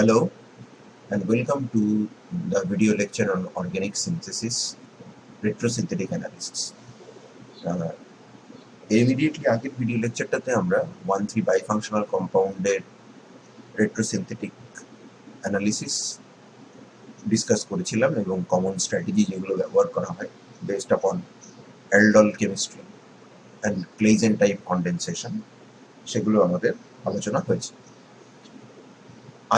Hello and welcome to the video lecture on organic synthesis, retrosynthetic analysis. Immediately আগের video লেকচারটাতে আমরা 1,3 bifunctional কম্পাউন্ডের retrosynthetic analysis discuss করেছিলাম এবং common strategy যেগুলো ব্যবহার করা হয় based upon aldol chemistry and Claisen type condensation সেগুলো আমাদের আলোচনা হয়েছে।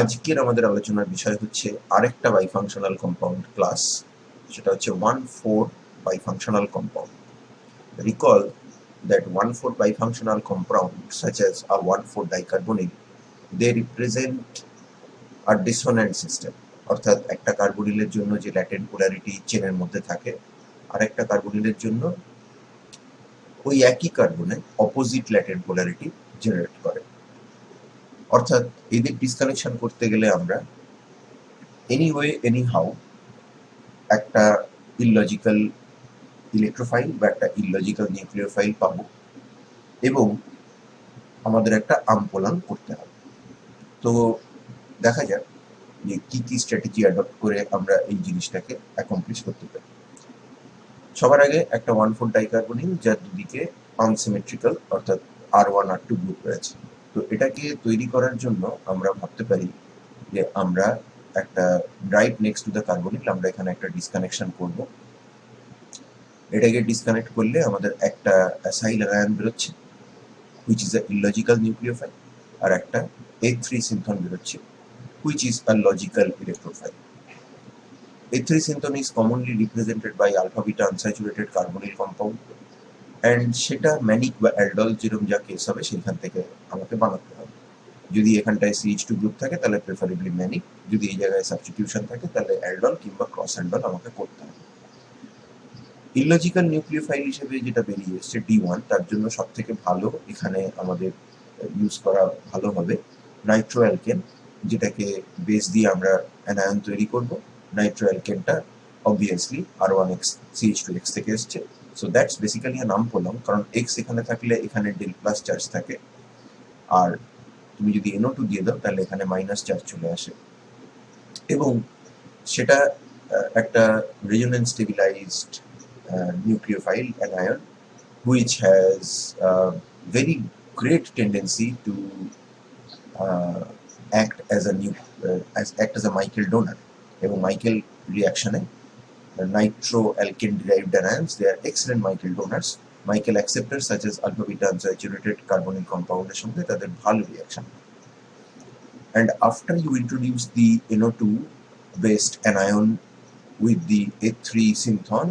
আজকের আমাদের আলোচনার বিষয় হচ্ছে আরেকটা বাইফাংশনাল কম্পাউন্ড ক্লাস, সেটা হচ্ছে 1,4 bifunctional compound. Recall that 1,4 bifunctional compound such as a 1,4 dicarbonyl, they represent a dissonant system, অর্থাৎ একটা কার্বনিলের জন্য যে ল্যাটেন্ট পোলারিটি চেনের মধ্যে থাকে আর একটা কার্বনিলের জন্য ওই একই কার্বনে অপোজিট ল্যাটেন্ট পোলারিটি জেনারেট করে। অর্থাৎ এদের ডিসকানেকশন করতে গেলে আমরা এনিওয়ে এনিহাউ একটা ইললজিক্যাল ইলেকট্রোফাইল বা একটা ইললজিক্যাল নিউক্লিওফাইল পাবো এবং আমাদের একটা আমপোলান করতে হবে। তো দেখা যাক যে কি কি স্ট্র্যাটেজি অ্যাডপ্ট করে আমরা এই জিনিসটাকে অ্যাকমপ্লিশ করতে পারি। সবার আগে একটা 1,4 ডাইকার্বনিল যার দুদিকে আনসিমেট্রিক্যাল অর্থাৎ R1 R2 গ্রুপ রয়েছে। তো এটাকে তৈরি করার জন্য আমরা ভাবতে পারি যে আমরা একটা right next to the carbonyl আমরা এখানে একটা ডিসকানেকশন করব। এটাকে ডিসকানেক্ট করলে আমাদের একটা অ্যাসাইল আয়ন বেরোচ্ছে which is a illogical nucleophile আর একটা A3 synthon বেরোচ্ছে which is a logical electrophile. A3 synthon is commonly represented by alpha beta unsaturated carbonyl compound and সেটা ম্যানিক বা অ্যালডল যেরকম যা কেস হবে সেখান থেকে আমাকে বানাতে হবে। যদি এখানটায় CH2 গ্রুপ থাকে তাহলে প্রেফারেবলি ম্যানিক, যদি এই জায়গায় সাবস্টিটিউশন থাকে তাহলে অ্যালডল কিংবা ক্রস অ্যালডল আমাকে করতে হবে। ইললজিক্যাল নিউক্লিওফাইল হিসেবে যেটা বেরিয়ে এসছে D1, তার জন্য সব থেকে ভালো এখানে আমাদের ইউজ করা ভালো হবে নাইট্রো অ্যালকেন, যেটাকে বেস দিয়ে আমরা অ্যানায়ন তৈরি করব। নাইট্রো অ্যালকেনটা অবভিয়াসলি R1X CH2X থেকে এসছে, সো দ্যাটস বেসিক্যালি আ নামপোলাম, কারণ X এখানে থাকলে এখানে ডেল প্লাস চার্জ থাকে আর তুমি যদি NO2 দিয়ে দাও তাহলে এখানে মাইনাস চার্জ চলে আসে এবং সেটা একটা resonance stabilised nucleophile anion which has very great tendency to act as a Michael donor এবং Michael reaction nitro-alkane derived anions, they are excellent Michael donors. Michael acceptors such as alpha beta unsaturated carbonyl compound এর সঙ্গে তাদের ভালো reaction. And after you introduce the NO2 based anion with the A3 synthon,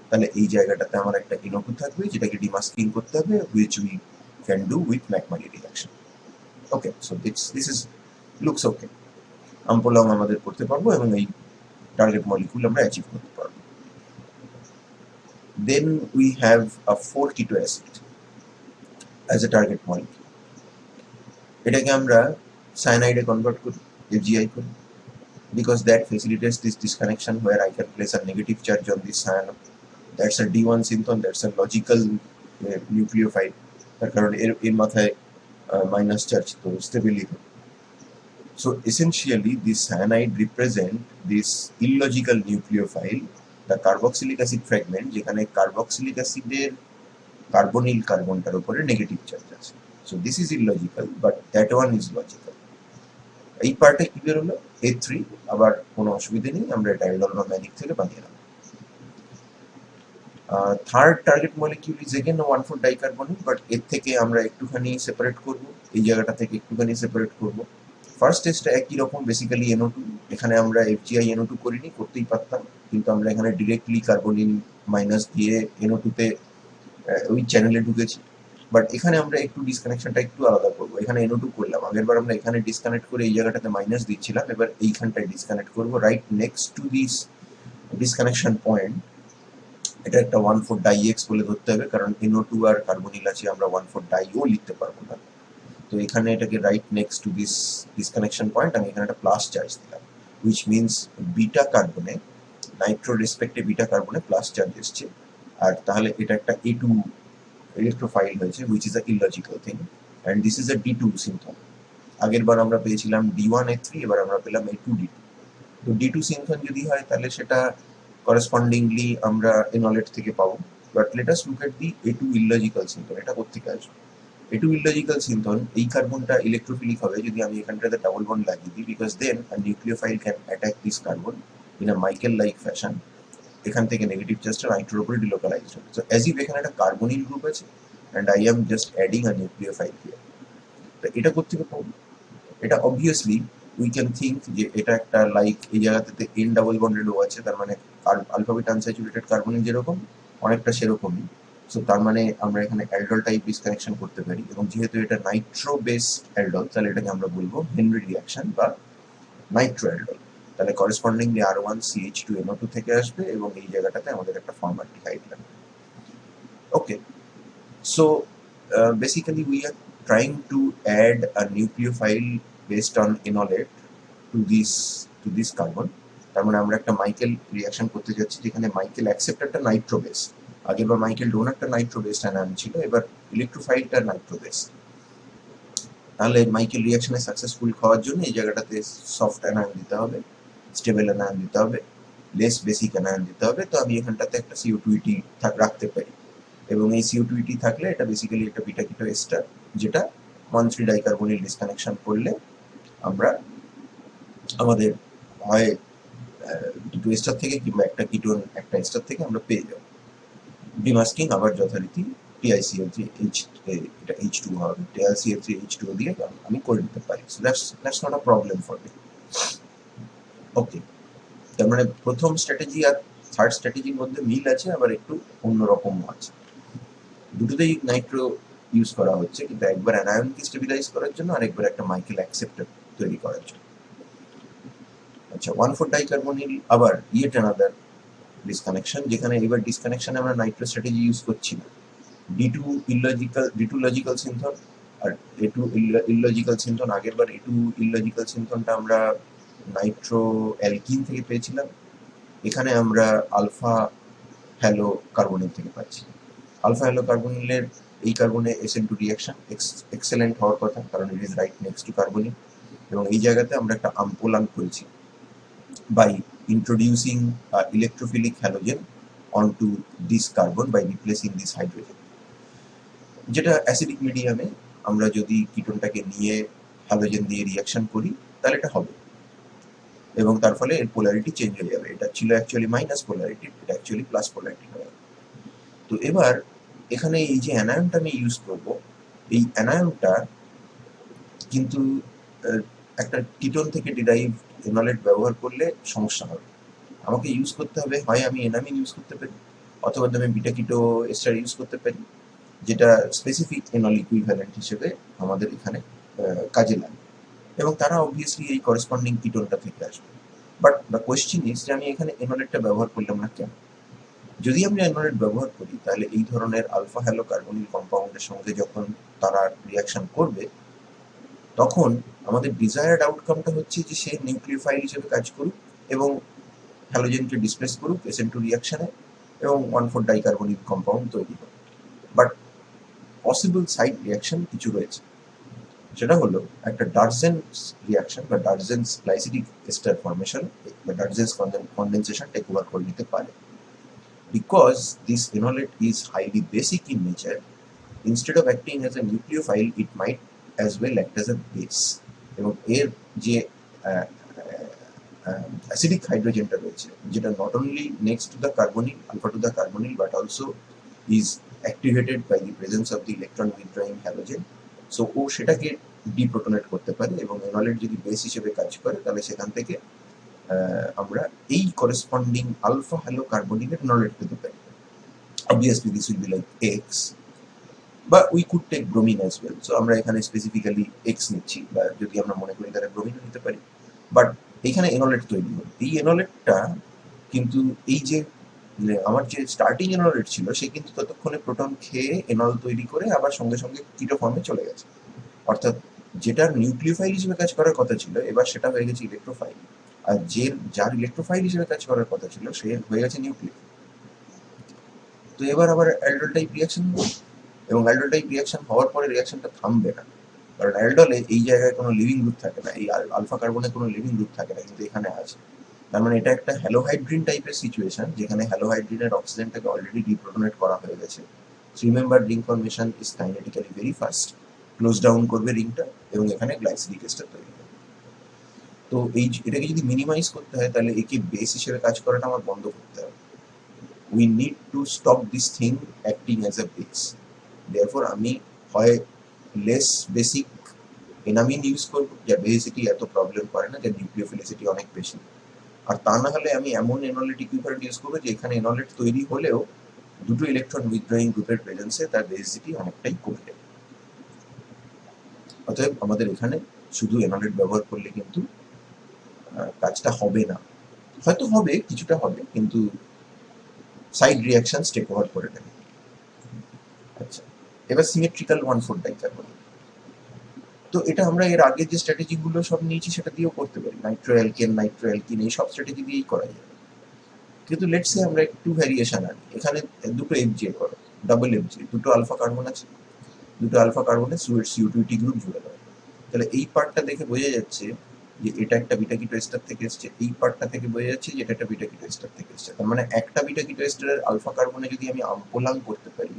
তাহলে এই জায়গাটাতে আমার একটা NO2 থাকবে যেটাকে ডিমাস্কিং করতে হবে, which we can do with McMurray reaction. Okay, so this is looks okay. আমপোলাম আমাদের করতে পারবো এবং এই টার্গেট মলিকিউল আমরা অ্যাচিভ করতে পারবো। Then we have a 4-keto acid as a target molecule. এটাকে আমরা সায়ানাইডে কনভার্ট করি, FGI করি, because that facilitates this disconnection where I can place a negative charge on this cyanide. That's a D1 synthon, that's a logical nucleophile, তার কারণ এর মাথায় minus charge তো স্টেবিলি হবে। So essentially this cyanide represent this illogical nucleophile, the carboxylic acid fragment, যেখানে carboxylic অ্যাসিডের carbonyl কার্বনটার উপরে negative charge আছে। So this is illogical but that one is logical. এই পার্টে কি বেরোলো A3, আবার কোনো অসুবিধা নেই, আমরা এটা অ্যালডল বা ম্যানিক থেকে বানিয়ে নেব। Third target molecule is again 1,4 dicarbonyl, but এর থেকে আমরা একটুখানি সেপারেট করব, এই জায়গাটা থেকে একটুখানি সেপারেট করব। ফার্স্ট টেস্টটা একই রকম, বেসিক্যালি NO2, এখানে আমরা FGI NO2 করিনি, করতেই পারতাম, কিন্তু আমরা এখানে ডিরেক্টলি কার্বনিল মাইনাস দিয়ে NO2-তে ওই চ্যানেলে ঢুকেছি। বাট এখানে আমরা একটু ডিসকানেকশনটা একটু আলাদা করবো, এখানে NO2 করলাম, আগেরবার আমরা এখানে ডিসকানেক্ট করে এই জায়গাটাতে মাইনাস দিচ্ছিলাম, এবার এইখানটায় ডিসকানেক্ট করবো right next to this disconnection point. এটা একটা 1,4 ডাইএক্স বলে ধরতে হবে, কারণ NO2 আর কার্বনিল আছে, আমরা 1,4 ডাইও লিখতে পারবো না। তো এখানে এটাকে right next to this disconnection point আমি এখানে একটা প্লাস চার্জ দিলাম, হুইচ মিনস বিটা কার্বনে, নাইট্রো রেসপেক্টে বিটা কার্বনে প্লাস চার্জ এসছে, আর তাহলে এটা একটা A2 electrophile হয়েছে, which is a illogical thing, and this is a D2 synthon. আগের বার আমরা পেয়েছিলাম D1A3, এবার আমরা পেলাম A2D2। তো D2 সিনথন যদি হয় তাহলে সেটা করেসপন্ডিংলি আমরা এনলেট থেকে পাবো। But let us look at the A2 illogical synthon. এটা কোত্থেকে আসবে? A2 ইললজিক্যাল সিনথন, এই কার্বনটা ইলেকট্রোফিলিক হবে যদি আমি এখানটাতে ডাবল বন্ড লাগিয়ে দিই, because then a nucleophile can attack this carbon in a Michael like fashion. এখান থেকে নেগেটিভ চার্জটা নাইট্রোর উপরে ডিলোকালাইজড হবে। সো অ্যাজ ইফ এখানে একটা কার্বনিল গ্রুপ আছে and I am just adding a nucleophile here. তো এটা কোত্থেকে পাবো? এটা অবভিয়াসলি উই ক্যান থিঙ্ক যে এটা একটা লাইক এই জায়গাতে এন ডাবল বন্ডেড ও আছে, তার মানে আলফাবেট আনস্যাচুরেটেড কার্বনের যেরকম অনেকটা সেরকমই। সো তার মানে আমরা এখানে অ্যালডল টাইপ ডিসকানেকশন করতে পারি, এবং যেহেতু এটা নাইট্রো বেস অ্যালডল তাহলে এটাকে আমরা বলবো হেনরি রিয়াকশন বা নাইট্রো অ্যালডল। তাহলে করেসপন্ডিংলি R1CH2NO2 থেকে আসবে এবং এই জায়গাটাতে আমাদের একটা ফর্মালডিহাইড লাগবে। ওকে, so basically we are trying to add a nucleophile based on enolate to this carbon. তার মানে আমরা একটা মাইকেল রিয়াকশন করতে যাচ্ছি যেখানে মাইকেল অ্যাকসেপ্টারটা নাইট্রো বেস। আগেরবার মাইকেল ডোনারটা নাইট্রো বেসড অ্যানায়ন ছিল, এবার ইলেকট্রোফাইলটা নাইট্রো বেস। তাহলে মাইকেল রিয়াকশনে সাকসেসফুল হওয়ার জন্য এই জায়গাটাতে সফট অ্যানায়ন দিতে হবে, স্টেবল অ্যানায়ন দিতে হবে, লেস বেসিক অ্যানায়ন দিতে হবে। তো আমি এখানটাতে একটা CO2 রাখতে পারি, এবং এই CO2 থাকলে এটা বেসিক্যালি একটা বিটা কিটো এস্টার, যেটা 1,3 ডাইকার্বনিল ডিসকানেকশন করলে আমরা আমাদের হয় দুটো এস্টার থেকে কিংবা একটা কিটোন একটা এস্টার থেকে আমরা পেয়ে যাব। ডিমাস্কিং আবার যথারীতি TiCl3H, এটা H2 হবে, TiCl3H2 দিয়ে আমি করে নিতে পারি। So that's not a problem for me. Okay, তার মানে প্রথম স্ট্র্যাটেজি আর থার্ড স্ট্র্যাটেজির মধ্যে মিল আছে, আবার একটু অন্যরকম আছে। দুটোতেই নাইট্রো ইউজ করা হচ্ছে, কিন্তু একবার অ্যানায়নকে স্টেবিলাইজ করার জন্য আর একবার একটা মাইকেল অ্যাকসেপ্টার তৈরি করার জন্য। আচ্ছা, 1,4 ডাইকার্বনিল আবার ইয়েট অ্যানাদার ডিসকানেকশন, যেখানে এবার ডিসকানেকশনে আমরা নাইট্রো স্ট্র্যাটেজি ইউজ করছি না। D2 লজিক্যাল সিনথন আর A2 ইললজিক্যাল সিনথন। আগের বার A2 ইললজিক্যাল সিনথনটা আমরা নাইট্রো অ্যালকিন থেকে পেয়েছিলাম, এখানে আমরা আলফা হ্যালো কার্বনিল থেকে পাচ্ছি। আলফা হ্যালো কার্বনিলের এই কার্বনে SN2 রিয়াকশন এক্সেলেন্ট হওয়ার কথা, কারণ it is right next to carbonyl, এবং এই জায়গাতে আমরা একটা আম্পোলান করেছি by introducing electrophilic halogen onto this carbon by replacing this hydrogen, যেটা অ্যাসিডিক মিডিয়ামে আমরা যদি কিটোনটাকে নিয়ে হ্যালোজেন দিয়ে রিয়াকশন করি তাহলে এটা হবে, এবং তার ফলে এর পোলারিটি চেঞ্জ হয়ে যাবে। এটা ছিল অ্যাকচুয়ালি মাইনাস পোলারিটি, এটা অ্যাকচুয়ালি প্লাস পোলারিটি হয়ে যাবে। তো এবার এখানে এই যে অ্যানায়নটা আমি ইউজ করব, এই অ্যানায়নটা কিন্তু একটা কিটোন থেকে ডিরাইভ এনলেট ব্যবহার করলে সমস্যা হবে। আমাকে ইউজ করতে হবে, হয় আমি এনামিন ইউজ করতে পারি, অথবা আমি বিটা কিটো এস্টার ইউজ করতে পারি, যেটা স্পেসিফিক এনল ইকুইভ্যালেন্ট হিসেবে আমাদের এখানে কাজে লাগে, এবং তারা অবভিয়াসলি এই করেসপন্ডিং কিটোনটা থেকে আসবে। বাট দ্য কোয়েশ্চেন ইজ যে আমি এখানে এনলেটটা ব্যবহার করলাম না কেন? যদি আমি এনলেট ব্যবহার করি তাহলে এই ধরনের আলফা হ্যালো কার্বনিল কম্পাউন্ডের সঙ্গে যখন তারা রিয়াকশন করবে, তখন আমাদের ডিজায়ার্ড আউটকামটা হচ্ছে যে সে নিউক্লিওফাইল হিসেবে কাজ করুক এবং হ্যালোজেনকে ডিসপ্লেস করুক SN2 রিয়াকশনে, এবং 1,4 ডাইকার্বনিল কম্পাউন্ড তৈরি হবে। বাট পসিবল সাইড রিয়াকশন কিছু রয়েছে, সেটা হলো একটা ডার্জেন্স রিয়াকশন বা ডার্জেন্স গ্লাইসিডিক এস্টার ফর্মেশন বা ডার্জেন্স কনডেনসেশন টেক ওভার করে নিতে পারে। Because this enolate is highly basic in nature, instead of acting as a nucleophile it might as well act as a base, এবং এর যে অ্যাসিডিক হাইড্রোজেনটা রয়েছে, যেটা not only next to the carbonyl alpha to the carbonyl but also is activated by the presence of the electron withdrawing halogen. So ও সেটাকে deprotonate করতে পারে, এবং এনলেট যদি বেস হিসেবে কাজ করে তাহলে সেখান থেকে আমরা এই করেসপন্ডিং আলফা হ্যালো কার্বনিলের এনলেট পেতে পারি। Obviously this will be like X, বা we could take bromine as well. So আমরা এখানে স্পেসিফিক্যালি এক্স নিচ্ছি, বা যদি আমরা মনে করি তাহলে ব্রোমিনও নিতে পারি। বাট এইখানে এনলেট তৈরি হবে, এই এনলেটটা কিন্তু এই যে আমার যে স্টার্টিং এনলেট ছিল সে কিন্তু ততক্ষণে প্রোটন খেয়ে এনল তৈরি করে আবার সঙ্গে সঙ্গে কিটো ফর্মে চলে গেছে, অর্থাৎ যেটার নিউক্লিওফাইল হিসেবে কাজ করার কথা ছিল এবার সেটা হয়ে গেছে ইলেকট্রোফাইল, আর যার ইলেকট্রোফাইল হিসেবে কাজ করার কথা ছিল সে হয়ে গেছে নিউক্লিয়ার। তো এবার আবার অ্যালডোল টাইপ রিয়াকশন হবে, এবং অ্যালডোল টাইপ রিয়াকশন হওয়ার পরে রিয়াকশনটা থামবে না, কারণ অ্যালডলে এই জায়গায় কোনো লিভিং গ্রুপ থাকে না, এই আলফা কার্বনে কোনো লিভিং গ্রুপ থাকে না, কিন্তু এখানে আছে। তার মানে এটা একটা হ্যালোহাইড্রিন টাইপের সিচুয়েশন, যেখানে হ্যালোহাইড্রিনের অক্সিজেনটাকে অলরেডি ডিপ্রোটনেট করা হয়ে গেছে। Remember ring formation is kinetically very fast, close down করবে রিংটা এবং এখানে গ্লাইসিলিক এস্টার তৈরি হবে। তো এটাকে যদি মিনিমাইজ করতে হয় তাহলে একে বেস হিসেবে কাজ করাটা আমার বন্ধ করতে হবে। We need to stop this thing acting as a base. Therefore আমি হয় লেস বেসিক এনামিন ইউজ করবো, যার বেসিটি এত প্রবলেম করে না, যার নিউক্লিওফিলিসিটি অনেক বেশি। আর তা না হলে আমি এমন এনলেট ইকুইভ্যালেন্ট ইউজ করবো যে এখানে এনলেট তৈরি হলেও দুটো ইলেকট্রন উইথড্রয়িং গ্রুপের প্রেজেন্সে তার বেসিটি অনেকটাই কমে যাবে। অতএব আমাদের এখানে শুধু এনলেট ব্যবহার করলে কিন্তু কাজটা হবে না, হয়তো হবে কিছুটা হবে, কিন্তু সাইড রিয়াকশন টেক ওভার করে নেবে। আচ্ছা, এবার সিমেট্রিক্যাল 1,4 ডাইকার্বনেট। তো এটা আমরা এর আগে যে স্ট্র্যাটেজিগুলো সব নিয়েছি সেটা দিয়েও করতে পারি, নাইট্রোঅ্যালকিন এই সব স্ট্র্যাটেজি দিয়েই করা যায়। কিন্তু লেটস সে আমরা একটু ভ্যারিয়েশন আনি, এখানে দুটো এফজে করো, ডাবল এফজে, দুটো আলফা কার্বন আছে, দুটো আলফা কার্বনে CO2 গ্রুপ জুড়ে দেওয়া। তাহলে এই পার্টটা দেখে বোঝা যাচ্ছে যে এটা একটা বিটা কিটো এস্টার থেকে এসছে, এই পার্টটা থেকে বোঝা যাচ্ছে যে এটা একটা বিটা কিটো এস্টার থেকে এসছে। তার মানে একটা বিটা কিটো এস্টারের আলফা কার্বনে যদি আমি আমপোলাং করতে পারি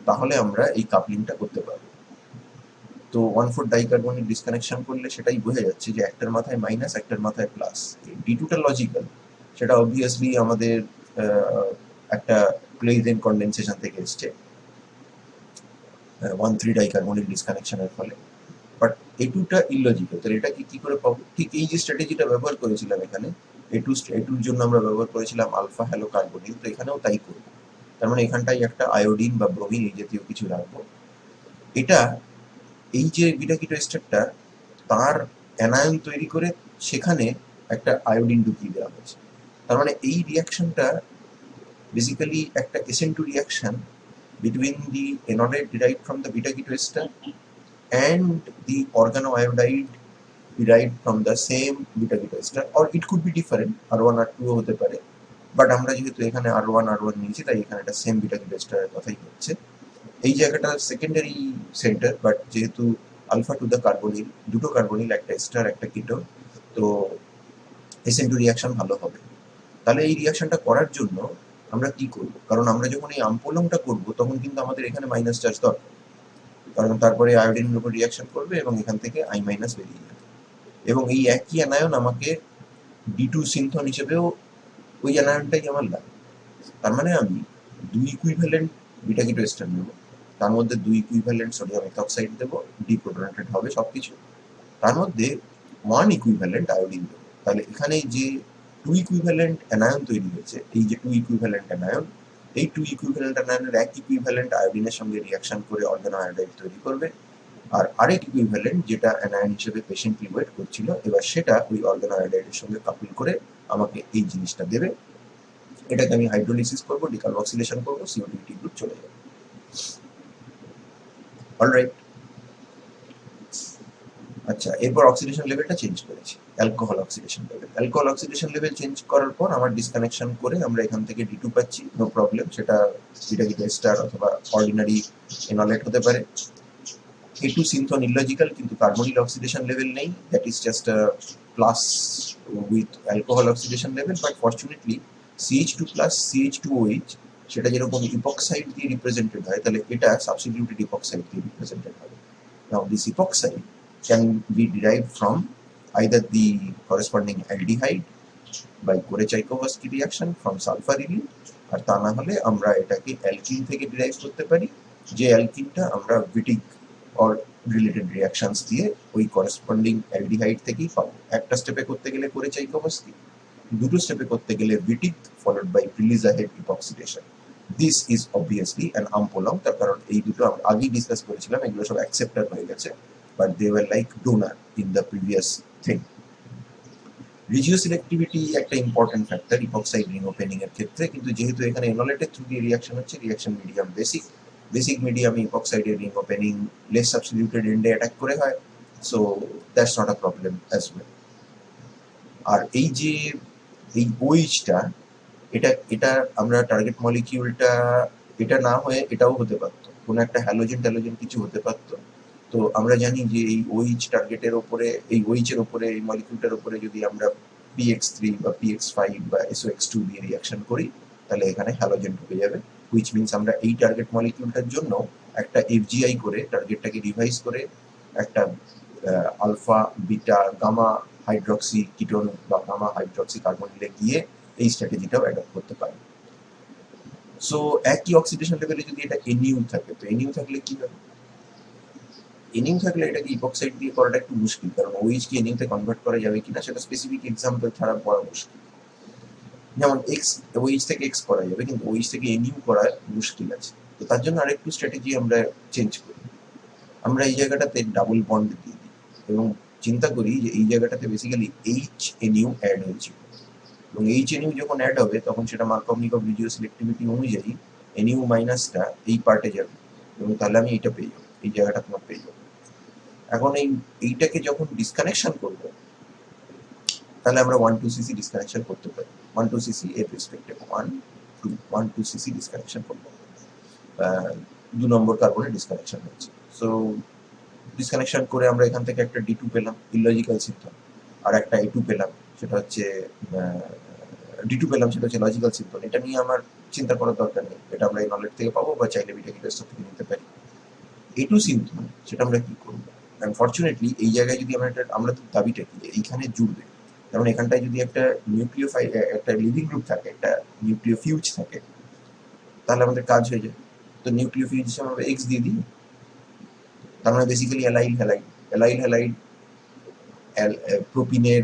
তাহলে আমরা এই কাপলিংটা করতে পারবো। তো 1,4 ডাইকার্বনিক ডিসকানেকশন করলে সেটাই বোঝা যাচ্ছে যে একটার মাথায় মাইনাস একটার মাথায় প্লাস। D2টা লজিক্যাল, সেটা অবভিয়াসলি আমাদের একটা প্লেজেন্ট কন্ডেনসেশন থেকে এসছে 1,3 ডাইকার্বনিক ডিসকানেকশনের ফলে। বাট A2টা ইললজিক্যাল, তাহলে এটাকে কি করে পাবো? ঠিক এই যে স্ট্র্যাটেজিটা ব্যবহার করেছিলাম এখানে, A2 জন্য আমরা ব্যবহার করেছিলাম আলফা হ্যালো কার্বনিল, তো এখানেও তাই করবো। তার মানে এখানটাই একটা আয়োডিন বা ব্রোমিন এই জাতীয় কিছু রাখবো। এটা এই যে বিটা কিটো এস্টারটা তার অ্যানায়ন তৈরি করে সেখানে একটা আয়োডিন ঢুকিয়ে দেওয়া হয়েছে। তার মানে এই রিয়াকশনটা বেসিক্যালি একটা SN2 reaction between the enolate derived from the beta keto ester and the organoiodide derived from the same beta keto ester, or it could be different, R1 R2 হতে পারে, বাট আমরা যেহেতু এখানে R1 নিয়েছি তাই এখানে একটা সেম বিটা কিটো এস্টারের কথাই হচ্ছে। এই জায়গাটা সেকেন্ডারি সেন্টার, বাট যেহেতু আলফা টু দ্য কার্বনিল, দুটো কার্বনিল, একটা এস্টার একটা কিটো, তো SN2 রিয়াকশন ভালো হবে। তাহলে এই রিয়াকশনটা করার জন্য আমরা কি করব? কারণ আমরা যখন এই আমপোলংটা করব তখন কিন্তু আমাদের এখানে মাইনাস চার্জ দরকার, কারণ তারপরে আয়োডিনের উপর রিয়াকশন করবে এবং এখান থেকে I- বেরিয়ে যাবে, এবং এই একই অ্যানায়ন আমাকে D2 সিনথন হিসেবেও ওই অ্যানায়নটাই আমার লাগে। তার মানে আমি দুই ইকুইভ্যালেন্ট বিটা কিটো এস্টার নেব, তার মধ্যে দুই ইকুইভ্যালেন্ট সোডিয়াম এথক্সাইড দেবো, ডিপ্রোটনেটেড হবে সবকিছু, তার মধ্যে ওয়ান ইকুইভ্যালেন্ট আয়োডিন দেবো। তাহলে এখানে যে টু ইকুইভ্যালেন্ট অ্যানায়ন তৈরি হয়েছে, এই যে টু ইকুইভ্যালেন্ট অ্যানায়ন, এই টু ইকুইভ্যালেন্ট অ্যানায়নের এক ইকুইভ্যালেন্ট আয়োডিনের সঙ্গে রিয়াকশন করে অর্গানোআয়োডাইড তৈরি করবে, আর আরেক ইকুইভ্যালেন্ট যেটা অ্যানায়ন হিসেবে পেশেন্টলি ওয়েট করছিল এবার সেটা ওই অর্গানোআয়োডাইডের সঙ্গে কাপল করে আমাকে এই জিনিসটা দেবে। এটাকে আমি হাইড্রোলিসিস করবো, ডিকার্বক্সিলেশন করবো, CO2 গ্রুপ চলে যাবে। অলরাইট। আচ্ছা, এরপর অক্সিডেশন লেভেলটা চেঞ্জ করেছি, alcohol oxidation level. Alcohol oxidation level change করার পর আমার ডিসকানেকশন করে আমরা এখান থেকে D2 পাচ্ছি, নো প্রবলেম, সেটা বিটা কিটো এস্টার অথবা অর্ডিনারি এনলেট হতে পারে। A2 সিনথন ইললজিক্যাল, কিন্তু কার্বনিল অক্সিডেশন লেভেল নেই, that is just a plus with alcohol oxidation level, but fortunately CH2 plus CH2OH সেটা যেরকম ইপক্সাইড দিয়ে রিপ্রেজেন্টেড হয়, তাহলে এটা সাবস্টিটিউটেড ইপক্সাইড দিয়ে রিপ্রেজেন্টেড হবে। Now this epoxide can be derived from either the corresponding aldehyde by Korechaikovsky reaction from sulfarilene, আর তা না হলে আমরা এটাকে অ্যালকিন থেকে ডিরাইভ করতে পারি, যে অ্যালকিনটা আমরা ভিটিক অর রিলেটেড রিয়াকশনস দিয়ে ওই করসপন্ডিং অ্যালডিহাইড থেকেই পাবো। একটা স্টেপে করতে গেলে Korechaikovsky, দুটো স্টেপে করতে গেলে Wittig followed by Prilezhaev epoxidation. This is obviously an umpolung, তার কারণ এই দুটো আমরা আগেই ডিসকাস করেছিলাম, এগুলো সব অ্যাকসেপ্টার হয়ে গেছে, but they were like donor in the previous thing. Regioselectivity একটা important factor epoxide ring opening এর ক্ষেত্রে, কিন্তু যেহেতু এখানে এনলেটের থ্রু দিয়ে রিয়াকশন হচ্ছে, রিয়াকশন মিডিয়াম বেসিক মিডিয়ামে ইপক্সাইডের রিং ওপেনিং লেস সাবস্টিটিউটেড এন্ডে অ্যাটাক করে হয়, so that's not a problem as well. আর এই যে এই ওইচটা, এটা এটা আমরা টার্গেট মলিকিউলটা এটা না হয়ে এটাও হতে পারতো, কোনো একটা হ্যালোজেন ট্যালোজেন কিছু হতে পারতো, তো আমরা জানি যে এই OH টার্গেটের ওপরে, এই OH এর ওপরে, এই মলিকিউলটার ওপরে যদি আমরা PX3 বা PX5 বা SOX2 দিয়ে রিয়াকশন করি, তাহলে এখানে হ্যালোজেন ঢুকে যাবে, হুইচ মিনস আমরা এই টার্গেট মলিকিউলটার জন্য একটা FGI করে টার্গেটটাকে রিভাইজ করে একটা alpha, beta, gamma hydroxy ketone বা গামা হাইড্রক্সি কার্বনিলে গিয়ে এই স্ট্র্যাটেজিটাও অ্যাডপ্ট করতে পারে। সো একই অক্সিডেশন লেভেলে যদি এটা NU থাকে, তো NU থাকলে কি হবে? NU থাকলে এটাকে ইপক্সাইড দিয়ে করাটা একটু মুশকিল, কারণ OH কে NU তে কনভার্ট করা যাবে কিনা সেটা স্পেসিফিক এক্সাম্পল ছাড়া বলা মুশকিল। যেমন OH থেকে X করা যাবে, কিন্তু OH থেকে NU করা মুশকিল আছে। তো তার জন্য আরেকটু স্ট্র্যাটেজি আমরা চেঞ্জ করি। আমরা এই জায়গাটাতে ডাবল বন্ড দিয়ে দিই এবং চিন্তা করি যে এই জায়গাটাতে বেসিক্যালি HNU অ্যাড হয়েছিল, এবং HNU যখন অ্যাড হবে তখন সেটা মার্কভ-নিকভ রেডিও সিলেক্টিভিটি অনুযায়ী NU মাইনাসটা এই পার্টে যাবে, এবং তাহলে আমি এটা পেয়ে যাবো, এই জায়গাটা তোমার পেয়ে যাবো। এখন এইটাকে যখন ডিসকানেকশন করব, তাহলে আমরা 1,2cc ডিসকানেকশন করতে পারি। 1,2cc এর রেসপেক্টে 1,2cc ডিসকানেকশন করবো, 2 নম্বর কার্বনের ডিসকানেকশন হচ্ছে। সো ডিসকানেকশন করে আমরা এখান থেকে একটা D2 পেলাম, ইলজিক্যাল সিম্পটম, আর একটা A2 পেলাম, সেটা হচ্ছে D2 পেলাম, সেটা হচ্ছে লজিক্যাল সিম্পটম। এটা নিয়ে আমার চিন্তা করার দরকার নেই, এটা আমরা এই নলেজ থেকে পাবো বা চাইলে বিটেক টেস্ট থেকে নিতে পারি। A2 সিম্পটম সেটা আমরা কি করবো? আনফর্চুনেটলি এই জায়গায় যদি আমরা তো দাবিটা কি যে এইখানে জুড়বে, যেমন এখানটায় যদি একটা একটা লিভিং গ্রুপ থাকে, একটা নিউক্লিওফিউজ থাকে, তাহলে আমাদের কাজ হয়ে যায়। তো নিউক্লিওফিউজ হিসেবে আমরা X দিয়ে দিই, তার মানে বেসিক্যালি অ্যালাইল হ্যালাইড প্রোপিনের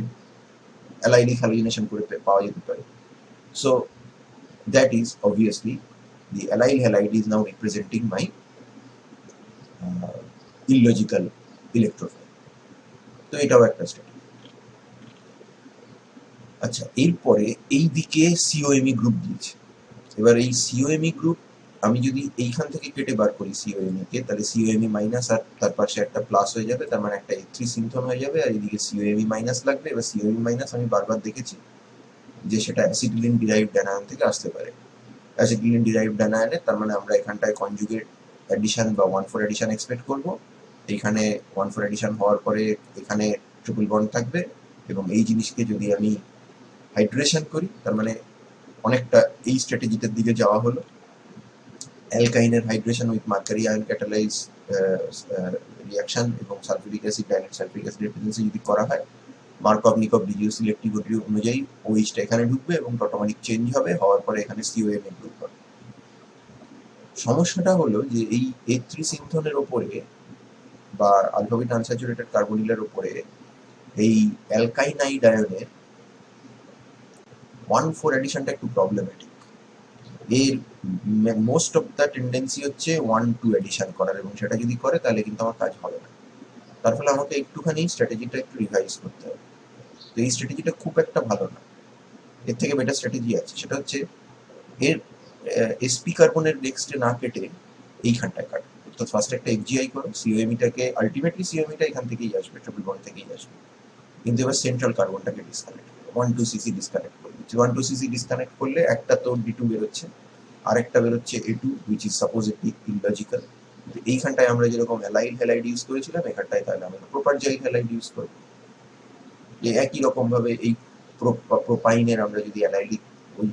অ্যালাইলিক হ্যালোজিনেশন করে পাওয়া যেতে পারে। So that is obviously the allyl halide is now representing my illogical electrophile. তো এটাও একটা স্ট্র্যাটেজি। আচ্ছা, এরপরে এই দিকে COMe গ্রুপ দিয়েছে। এবার এই COMe গ্রুপ আমি যদি এইখান থেকে কেটে বার করি COMe কে, তাহলে COMe মাইনাস আর তার পাশে একটা প্লাস হয়ে যাবে, তার মানে একটা H3 সিনথন হয়ে যাবে, আর এদিকে COMe মাইনাস লাগবে। এবার COMe মাইনাস আমি বারবার দেখেছি যে সেটা অ্যাসিটিলিন ডিরাইভড অ্যানায়ন থেকে আসতে পারে। অ্যাসিটিলিন ডিরাইভড অ্যানায়নে তার মানে আমরা এখানটায় কনজুগেট অ্যাডিশন বা 1,4 অ্যাডিশন এক্সপেক্ট করব। এইখানে 1,4 অ্যাডিশন হওয়ার পরে এখানে ট্রিপল বন্ড থাকবে, এবং এই জিনিসকে যদি আমি হাইড্রেশন করি, তার মানে অনেকটা এই স্ট্র্যাটেজিটার দিকে যাওয়া হলো। অ্যালকাইনের hydration with mercury ion catalyze reaction এবং সালফিউরিক অ্যাসিড, ডাইরেক্ট সালফিউরিক অ্যাসিডের প্রেজেন্সে যদি করা হয়, মার্কভ-নিকভ রেডিও সিলেক্টিভিটি অনুযায়ী OH-টা এখানে ঢুকবে এবং টটোমারিক চেঞ্জ হবে, হওয়ার পরে এখানে COMe গ্রুপ হবে। সমস্যাটা হলো যে এই H3 সিনথনের ওপরে বা আলফা বিটা আনস্যাচুরেটেড কার্বনিলের ওপরে এই অ্যালকাইনাইড আয়নের 1,4 অ্যাডিশনটা একটু প্রবলেমেটিক। এর মোস্ট অফ দ্য টেন্ডেন্সি হচ্ছে 1,2 অ্যাডিশন করার, এবং সেটা যদি করে তাহলে কিন্তু আমার কাজ হবে না। তার ফলে আমাকে একটুখানি স্ট্র্যাটেজিটা একটু রিভাইজ করতে হবে। তো এই স্ট্র্যাটেজিটা খুব একটা ভালো না, এর থেকে বেটার স্ট্র্যাটেজি আছে, সেটা হচ্ছে এর SP কার্বনের নেক্সটে না কেটে এইখানটায় কাটো। তো ফার্স্ট একটা FGI করো, COMe-টাকে, আলটিমেটলি COMe-টা এখান থেকেই আসবে, ট্রিপল বন্ড থেকেই আসবে, কিন্তু এবার সেন্ট্রাল কার্বনটাকে ডিসকানেক্ট করো, 1,2cc ডিসকানেক্ট করে দিচ্ছি। 1,2cc ডিসকানেক্ট করলে একটা তো D2 বেরোচ্ছে, আরেকটা বেরোচ্ছে A2, হুইচ ইজ সাপোজিটলি ইললজিক্যাল। এইখানটায় আমরা যেরকম অ্যালাইল হ্যালাইড ইউজ করেছিলাম, এখানটায় তাহলে আমরা প্রোপারজাইল হ্যালাইড ইউজ করবো। একই রকম ভাবে এই প্রোপাইনের আমরা যদি অ্যালাইলিক ওই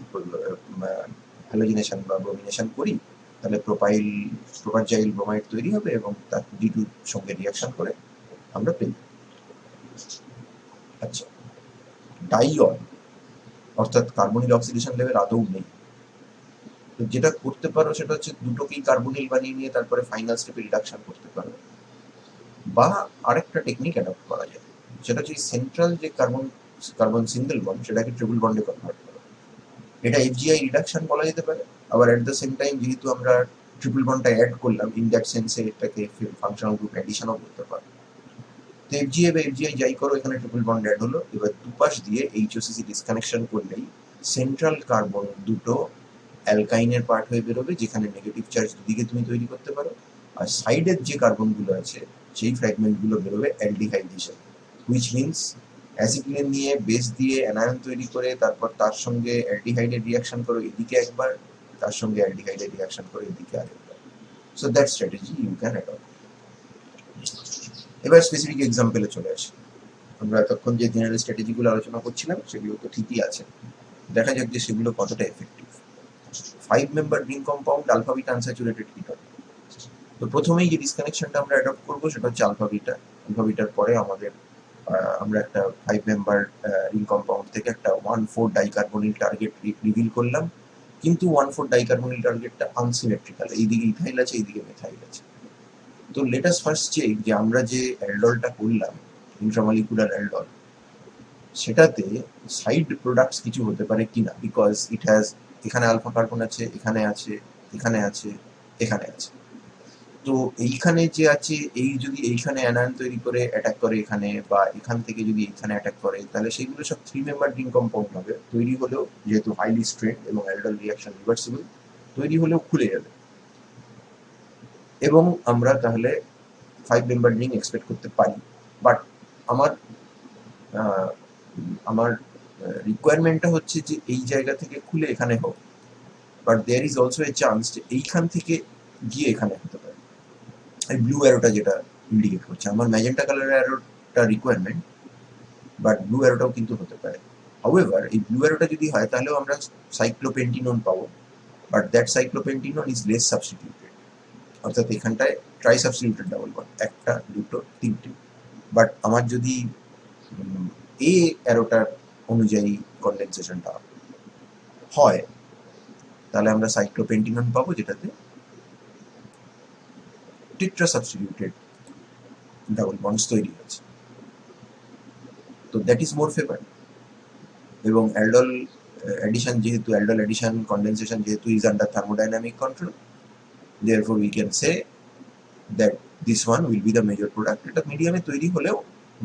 হ্যালোজিনেশন বা ব্রোমিনেশন করি, তাহলে প্রোপারজাইল ব্রোমাইড তৈরি হবে এবং তার D2 সঙ্গে রিয়াকশন করে আমরা পেয়ে যাবো। আচ্ছা, ডাইয়ন অর্থাৎ কার্বনিল অক্সিডেশন লেভেল আদৌ নেই। তো যেটা করতে পারো সেটা হচ্ছে দুটোকেই কার্বনিল বানিয়ে নিয়ে তারপরে ফাইনাল স্টেপে রিডাকশন করতে পারো, বা আরেকটা টেকনিক অ্যাডপ্ট করা যায়, সেটা হচ্ছে সেন্ট্রাল যে কার্বন সিঙ্গেল বন্ড সেটাকে ট্রিপল বন্ডে কনভার্ট করা। এটা FGI রিডাকশন বলা যেতে পারে, আবার অ্যাট দ্য সেম টাইম যেহেতু আমরা ট্রিপল বন্ডটা অ্যাড করলাম, ইন দ্যাট সেন্সে এটাকে ফাংশনাল গ্রুপ অ্যাডিশনও করতে পারো। তো FGA বা FGI যাই করো, এখানে ট্রিপল বন্ড অ্যাড হলো। এবার দুপাশ দিয়ে HOCC ডিসকানেকশন করলেই সেন্ট্রাল কার্বন দুটো অ্যালকাইনের পার্ট হয়ে বেরোবে, যেখানে নেগেটিভ চার্জ দুদিকে তুমি তৈরি করতে পারো, আর সাইডের যে কার্বনগুলো আছে সেই ফ্র্যাগমেন্টগুলো বেরোবে অ্যালডিহাইড হিসেবে, হুইচ মিনস অ্যাসিটিলিন নিয়ে বেস দিয়ে অ্যানায়ন তৈরি করে তারপর তার সঙ্গে অ্যালডিহাইডের রিয়াকশন করো এদিকে একবার, তার সঙ্গে অ্যালডিহাইডের রিয়াকশন করো এদিকে আরেকবার। So that strategy you can adopt. এবার স্পেসিফিক এক্সাম্পলে চলে আসি। আমরা এতক্ষণ যে জেনারেল স্ট্র্যাটেজিগুলো আলোচনা করছিলাম সেগুলো তো ঠিকই আছে, দেখা যাক যে সেগুলো কতটা effective. 5 member ring compound alpha beta unsaturated ketone. তো প্রথমেই যে ডিসকানেকশনটা আমরা অ্যাডপ্ট করবো সেটা হচ্ছে আলফা বিটা। আলফা বিটার পরে আমাদের আমরা একটা 5 মেম্বার রিং কম্পাউন্ড থেকে একটা 1,4 ডাইকার্বনিল টার্গেট রিভিল করলাম, কিন্তু 1,4 ডাইকার্বনিল টার্গেটটা আনসিমেট্রিক্যাল, এইদিকে ইথাইল আছে এইদিকে মেথাইল আছে। তো লেটাস ফার্স্ট চেক যে আমরা যে অ্যালডলটা করলাম ইন্ট্রামলিকুলার অ্যালডল, সেটাতে সাইড প্রোডাক্টস কিছু হতে পারে কিনা, বিকজ ইট হ্যাজ এখানে আলফা কার্বন আছে, এখানে আছে, এখানে আছে, এখানে আছে। তো এইখানে যে আছে এই যদি এইখানে অ্যানায়ন তৈরি করে অ্যাটাক করে এখানে, বা এখান থেকে যদি এইখানে অ্যাটাক করে, তাহলে সেগুলো সব 3 মেম্বার রিং কম্পাউন্ড হবে। তৈরি হলেও যেহেতু হাইলি স্ট্রেন্ড এবং অ্যালডল রিয়াকশন রিভার্সিবল, তৈরি হলেও খুলে যাবে এবং আমরা তাহলে 5 মেম্বার রিং এক্সপেক্ট করতে পারি। বাট আমার আহ, আমার রিকোয়ারমেন্টটা হচ্ছে যে এই জায়গা থেকে খুলে এখানে হোক, but there is also a chance যে এইখান থেকে গিয়ে এখানে হতে পারে। এই ব্লু অ্যারোটা যেটা ইন্ডিকেট করছে, আমার ম্যাজেন্টা কালারের অ্যারোটা রিকোয়ারমেন্ট, বাট ব্লু অ্যারোটাও কিন্তু হতে পারে। হাউএভার এই ব্লু অ্যারোটা যদি হয় তাহলেও আমরা সাইক্লোপেন্টিনন পাবো, but that cyclopentenone is less substituted. অর্থাৎ এখানটায় ট্রাই সাবস্টিটিউটেড ডাবল বন্ড, একটা দুটো তিনটে। বাট আমার যদি এ অ্যারোটার অনুযায়ী কনডেনসেশনটা হয়, তাহলে আমরা সাইক্লোপেন্টিনন পাবো যেটাতে টেট্রা সাবস্টিটিউটেড ডাবল বন্ডস তৈরি হচ্ছে। তো দ্যাট ইজ মোর ফেভার। এবং অ্যালডল অ্যাডিশন যেহেতু, অ্যালডল অ্যাডিশন কনডেনসেশন যেহেতু is under thermodynamic control, therefore we can say that this one will be the major product. এটা মিডিয়ামে তৈরি হলেও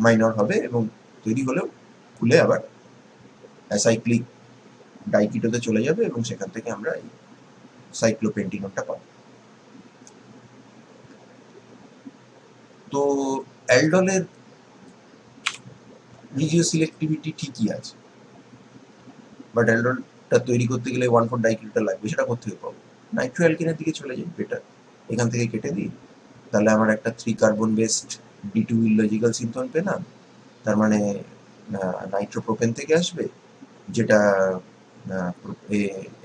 মাইনর হবে এবং তৈরি হলেও খুলে আবার অ্যাসাইক্লিক ডাইকিটোতে চলে যাবে এবং সেখান থেকে আমরা এই সাইক্লোপেন্টিননটা পাবো। তো অ্যালডলের রিজিও সিলেক্টিভিটি ঠিকই আছে, বাট অ্যালডলটা তৈরি করতে গেলে 1,4 ডাইকিটোটা লাগবে, সেটা কোথেকে পাবো? নাইট্রো অ্যালকেনের দিকে চলে যাই বেটার। এখান থেকে কেটে দিই, তাহলে আমার একটা 3 কার্বন বেসড D2 ইলজিক্যাল সিনথন পেলাম। তার মানে নাইট্রোপ্রোপেন থেকে আসবে, যেটা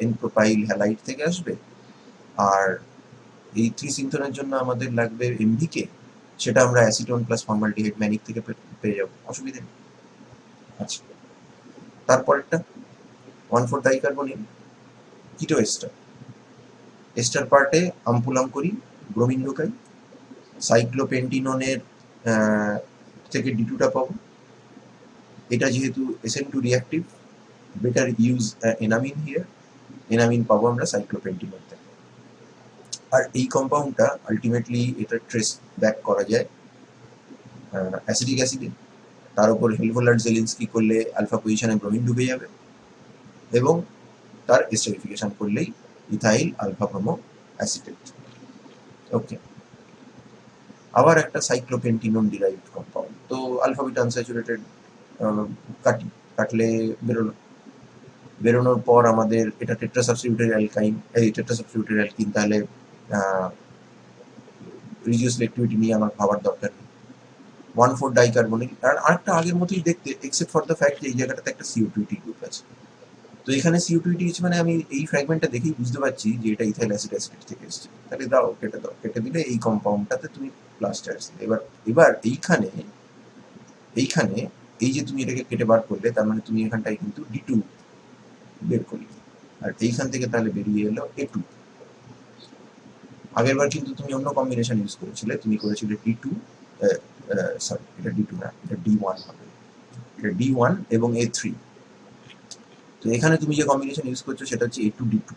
এন প্রোপাইল হ্যালাইড থেকে আসবে, আর এই 3 সিনথনের জন্য আমাদের লাগবে এমভিকে, সেটা আমরা অ্যাসিটোন প্লাস ফর্মালডিহাইড ম্যানিক থেকে পেয়ে যাবো, অসুবিধা নেই। আচ্ছা, তারপরেরটা 1,4 ডাইকার্বনিল কিটো এস্টার। এস্টার পার্টে আমপুলাম করি, ব্রোমিন ঢোকাই, সাইক্লোপেন্টিননের থেকে D2টা পাবো। এটা যেহেতু SN2 reactive, better use enamine here. Enamine পাবো আমরা সাইক্লোপেন্টিনন থেকে। আর এই কম্পাউন্ডটা আলটিমেটলি এটা ট্রেস ব্যাক করা যায় অ্যাসিটিক অ্যাসিডে। তার উপর হেলভোলার জেলিনস্কি করলে আলফা পজিশনে ব্রোমিন ঢুকে যাবে এবং তার এস্টারিফিকেশন করলেই ইথাইল আলফা ব্রোমো অ্যাসিটেট। ওকে, আবার একটা সাইক্লোপেন্টিনন ডিরাইভড কম্পাউন্ড। তো আলফা বিটা আনস্যাচুরেটেড কাটি, কাটলে বেরোলো। বেরোনোর পর আমাদের এটা টেট্রা সাবস্টিটিউটেড অ্যালকাইন, এই টেট্রা সাবস্টিটিউটেড অ্যালকিন, তাহলে রিজিও সিলেক্টিভিটি নিয়ে আমার ভাবার দরকার নেই। 1,4 ডাইকার্বনিল, আর আরেকটা আগের মতোই দেখতে, এক্সেপ্ট ফর দ্য ফ্যাক্ট যে এই জায়গাটাতে একটা CO2 গ্রুপ আছে। তো এখানে CO2 মানে আমি এই ফ্র্যাগমেন্টটা দেখেই বুঝতে পারছি যে এটা ইথাইল অ্যাসিড অ্যাসিড থেকে এসেছে। তাহলে দাও, কেটে দাও, কেটে দিলে এই কম্পাউন্ডটাতে তুমি প্লাস্টার আসছে। এবার এবার এইখানে এইখানে এই যে তুমি এটাকে কেটে বার করলে, তার মানে তুমি এখানটায় কিন্তু D2 বের করলে, আর এইখান থেকে তাহলে বেরিয়ে এলো A2। আগের বার কিন্তু তুমি অন্য কম্বিনেশন ইউজ করেছিলে, তুমি করেছিলে D2, সরি এটা D2 না, এটা D1 হবে, এটা D1 এবং A3। তো এখানে তুমি যে কম্বিনেশন ইউজ করছো সেটা হচ্ছে A2D2।